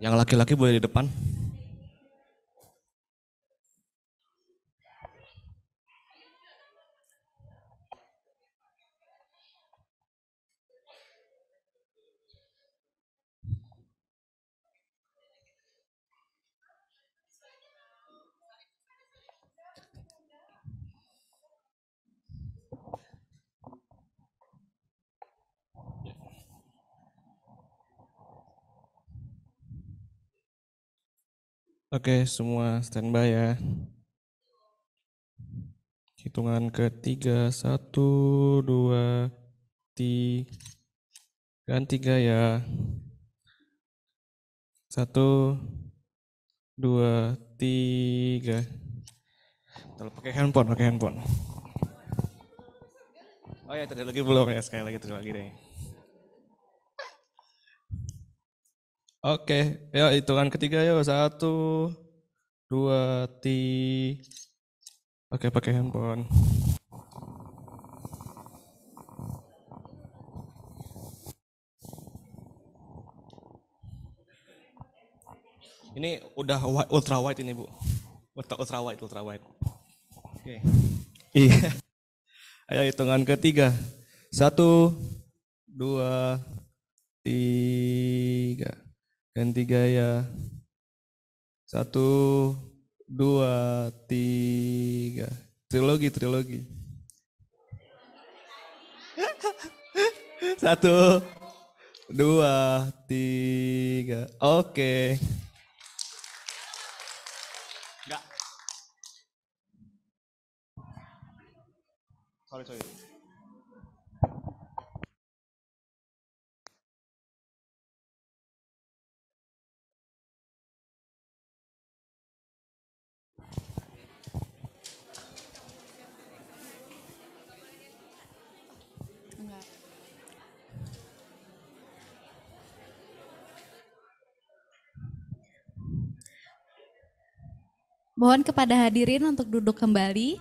Yang laki-laki boleh di depan. Oke, semua standby ya. Hitungan ketiga, 1, 2, 3, dan 3 ya. 1, 2, 3. Kalau pakai handphone. Oh ya, tadi lagi belum ya, sekali lagi tadi lagi deh. Oke, ya hitungan ketiga yuk. 1, 2, 3. Oke, pakai handphone. Ini udah ultra wide ini, Bu. Ultra wide. Oke. Iya. Ayo hitungan ketiga. 1, 2, 3. Dan 3 ya. 1, 2, 3. Trilogi. 1, 2, 3. Oke. Enggak. Sorry. Mohon kepada hadirin untuk duduk kembali.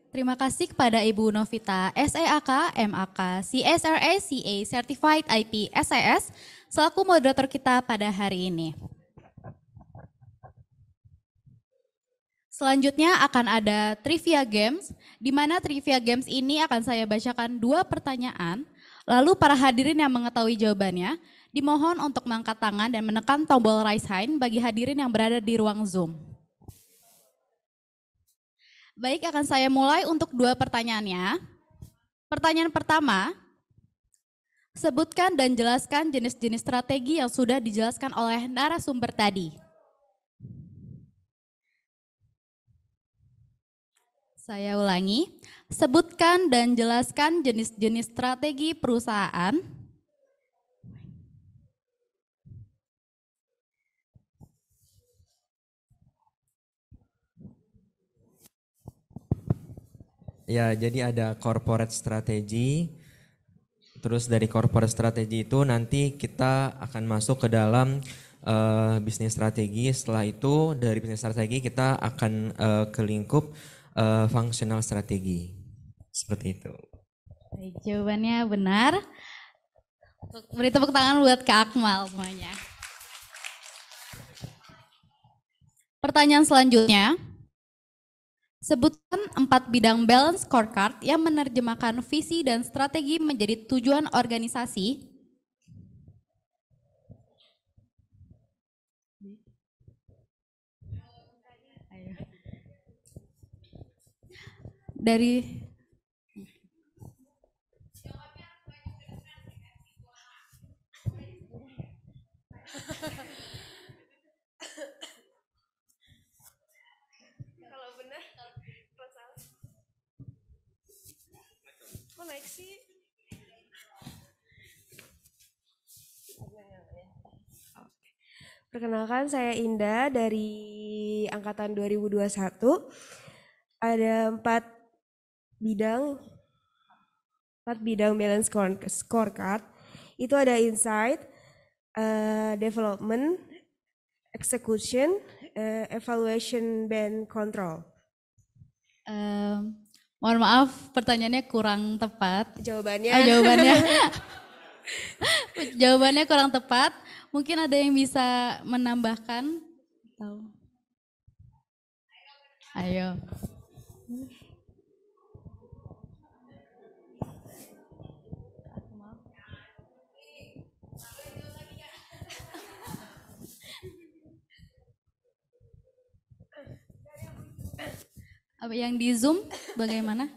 Terima kasih kepada Ibu Novita SEAK, MAK, CSRA, CA, Certified IP, SIS, selaku moderator kita pada hari ini. Selanjutnya akan ada Trivia Games, di mana Trivia Games ini akan saya bacakan 2 pertanyaan, lalu para hadirin yang mengetahui jawabannya, dimohon untuk mengangkat tangan dan menekan tombol raise hand bagi hadirin yang berada di ruang Zoom. Baik, akan saya mulai untuk 2 pertanyaannya. Pertanyaan pertama, sebutkan dan jelaskan jenis-jenis strategi yang sudah dijelaskan oleh narasumber tadi. Saya ulangi, sebutkan dan jelaskan jenis-jenis strategi perusahaan Ya, jadi ada corporate strategy. Terus dari corporate strategy itu nanti kita akan masuk ke dalam bisnis strategi. Setelah itu dari bisnis strategi kita akan ke lingkup functional strategi. Seperti itu. Baik, jawabannya benar. Beri tepuk tangan buat Kak Akmal semuanya. Pertanyaan selanjutnya. Sebutkan 4 bidang balance scorecard yang menerjemahkan visi dan strategi menjadi tujuan organisasi. Dari Kalau benar, kok naik sih? Perkenalkan, saya Indah dari angkatan 2021. Ada 4 bidang balance scorecard. Itu ada insight, development, execution, evaluation, dan control. Mohon maaf, pertanyaannya kurang tepat. Jawabannya? Jawabannya kurang tepat. Mungkin ada yang bisa menambahkan? Ayo. Yang di Zoom bagaimana?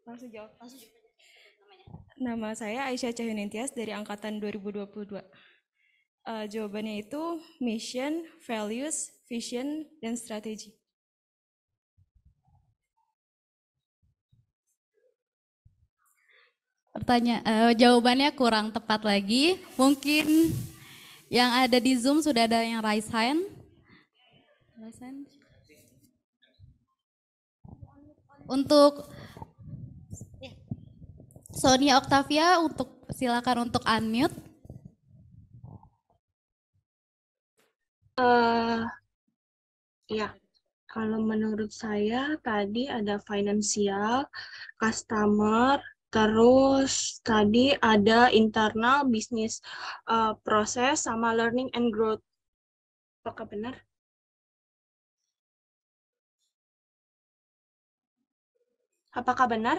Langsung jawab. Nama saya Aisyah Cahyunintias dari angkatan 2022. Jawabannya itu mission, values, vision, dan strategi. Jawabannya kurang tepat lagi. Mungkin yang ada di Zoom sudah ada yang raise hand. Untuk Sonia Octavia, silakan untuk unmute. Ya, kalau menurut saya tadi ada financial, customer, terus tadi ada internal business proses sama learning and growth. Apakah benar? Apakah benar?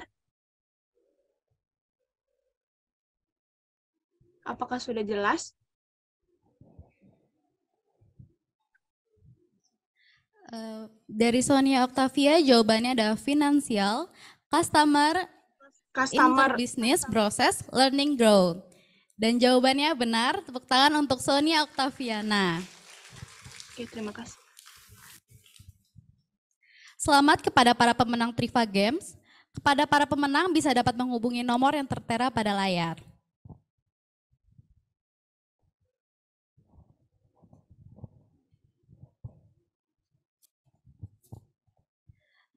Apakah sudah jelas? Dari Sonia Octavia, jawabannya ada financial, customer, business, process, learning, growth. Dan jawabannya benar, tepuk tangan untuk Sonia Octaviana. Oke, terima kasih. Selamat kepada para pemenang Triva Games. Kepada para pemenang bisa dapat menghubungi nomor yang tertera pada layar.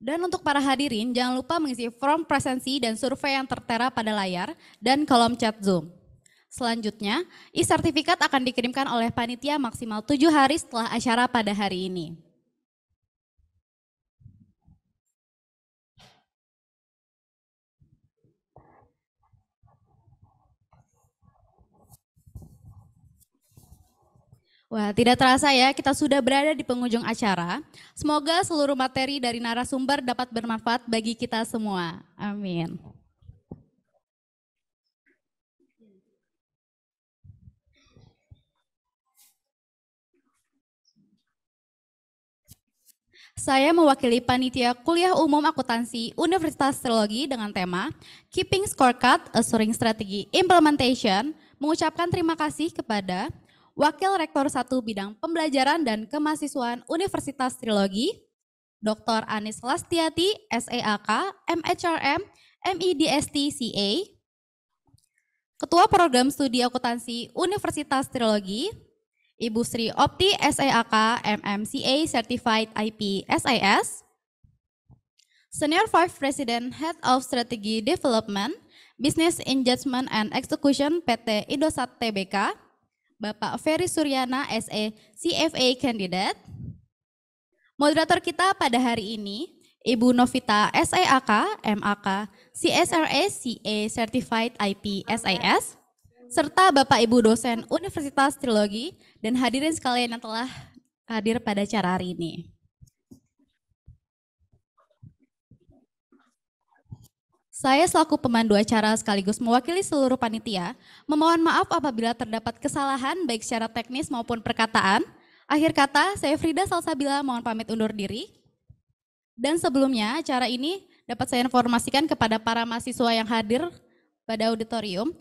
Dan untuk para hadirin, jangan lupa mengisi form presensi dan survei yang tertera pada layar dan kolom chat Zoom. Selanjutnya, e-sertifikat akan dikirimkan oleh panitia maksimal 7 hari setelah acara pada hari ini. Wah, tidak terasa ya, kita sudah berada di penghujung acara. Semoga seluruh materi dari narasumber dapat bermanfaat bagi kita semua. Amin. Saya mewakili panitia kuliah umum akuntansi Universitas Trilogi dengan tema Keeping Scorecard, Assuring Strategy Implementation, mengucapkan terima kasih kepada Wakil Rektor 1 Bidang Pembelajaran dan Kemahasiswaan Universitas Trilogi, Dr. Anis Lastiati, SEAK, MHRM, MEDST, CA, Ketua Program Studi Akuntansi Universitas Trilogi, Ibu Sri Opti, SEAK, MMCA Certified IP SIS, Senior Vice President Head of Strategy Development, Business Engagement and Execution PT Indosat Tbk, Bapak Ferry Suryana, SE CFA Candidate. Moderator kita pada hari ini, Ibu Novita, SEAK, MAK, CSRA, CA Certified IP SIS, serta Bapak Ibu dosen Universitas Trilogi dan hadirin sekalian yang telah hadir pada acara hari ini. Saya selaku pemandu acara sekaligus mewakili seluruh panitia, memohon maaf apabila terdapat kesalahan baik secara teknis maupun perkataan. Akhir kata, saya Frida Salsabila mohon pamit undur diri. Dan sebelumnya, acara ini dapat saya informasikan kepada para mahasiswa yang hadir pada auditorium,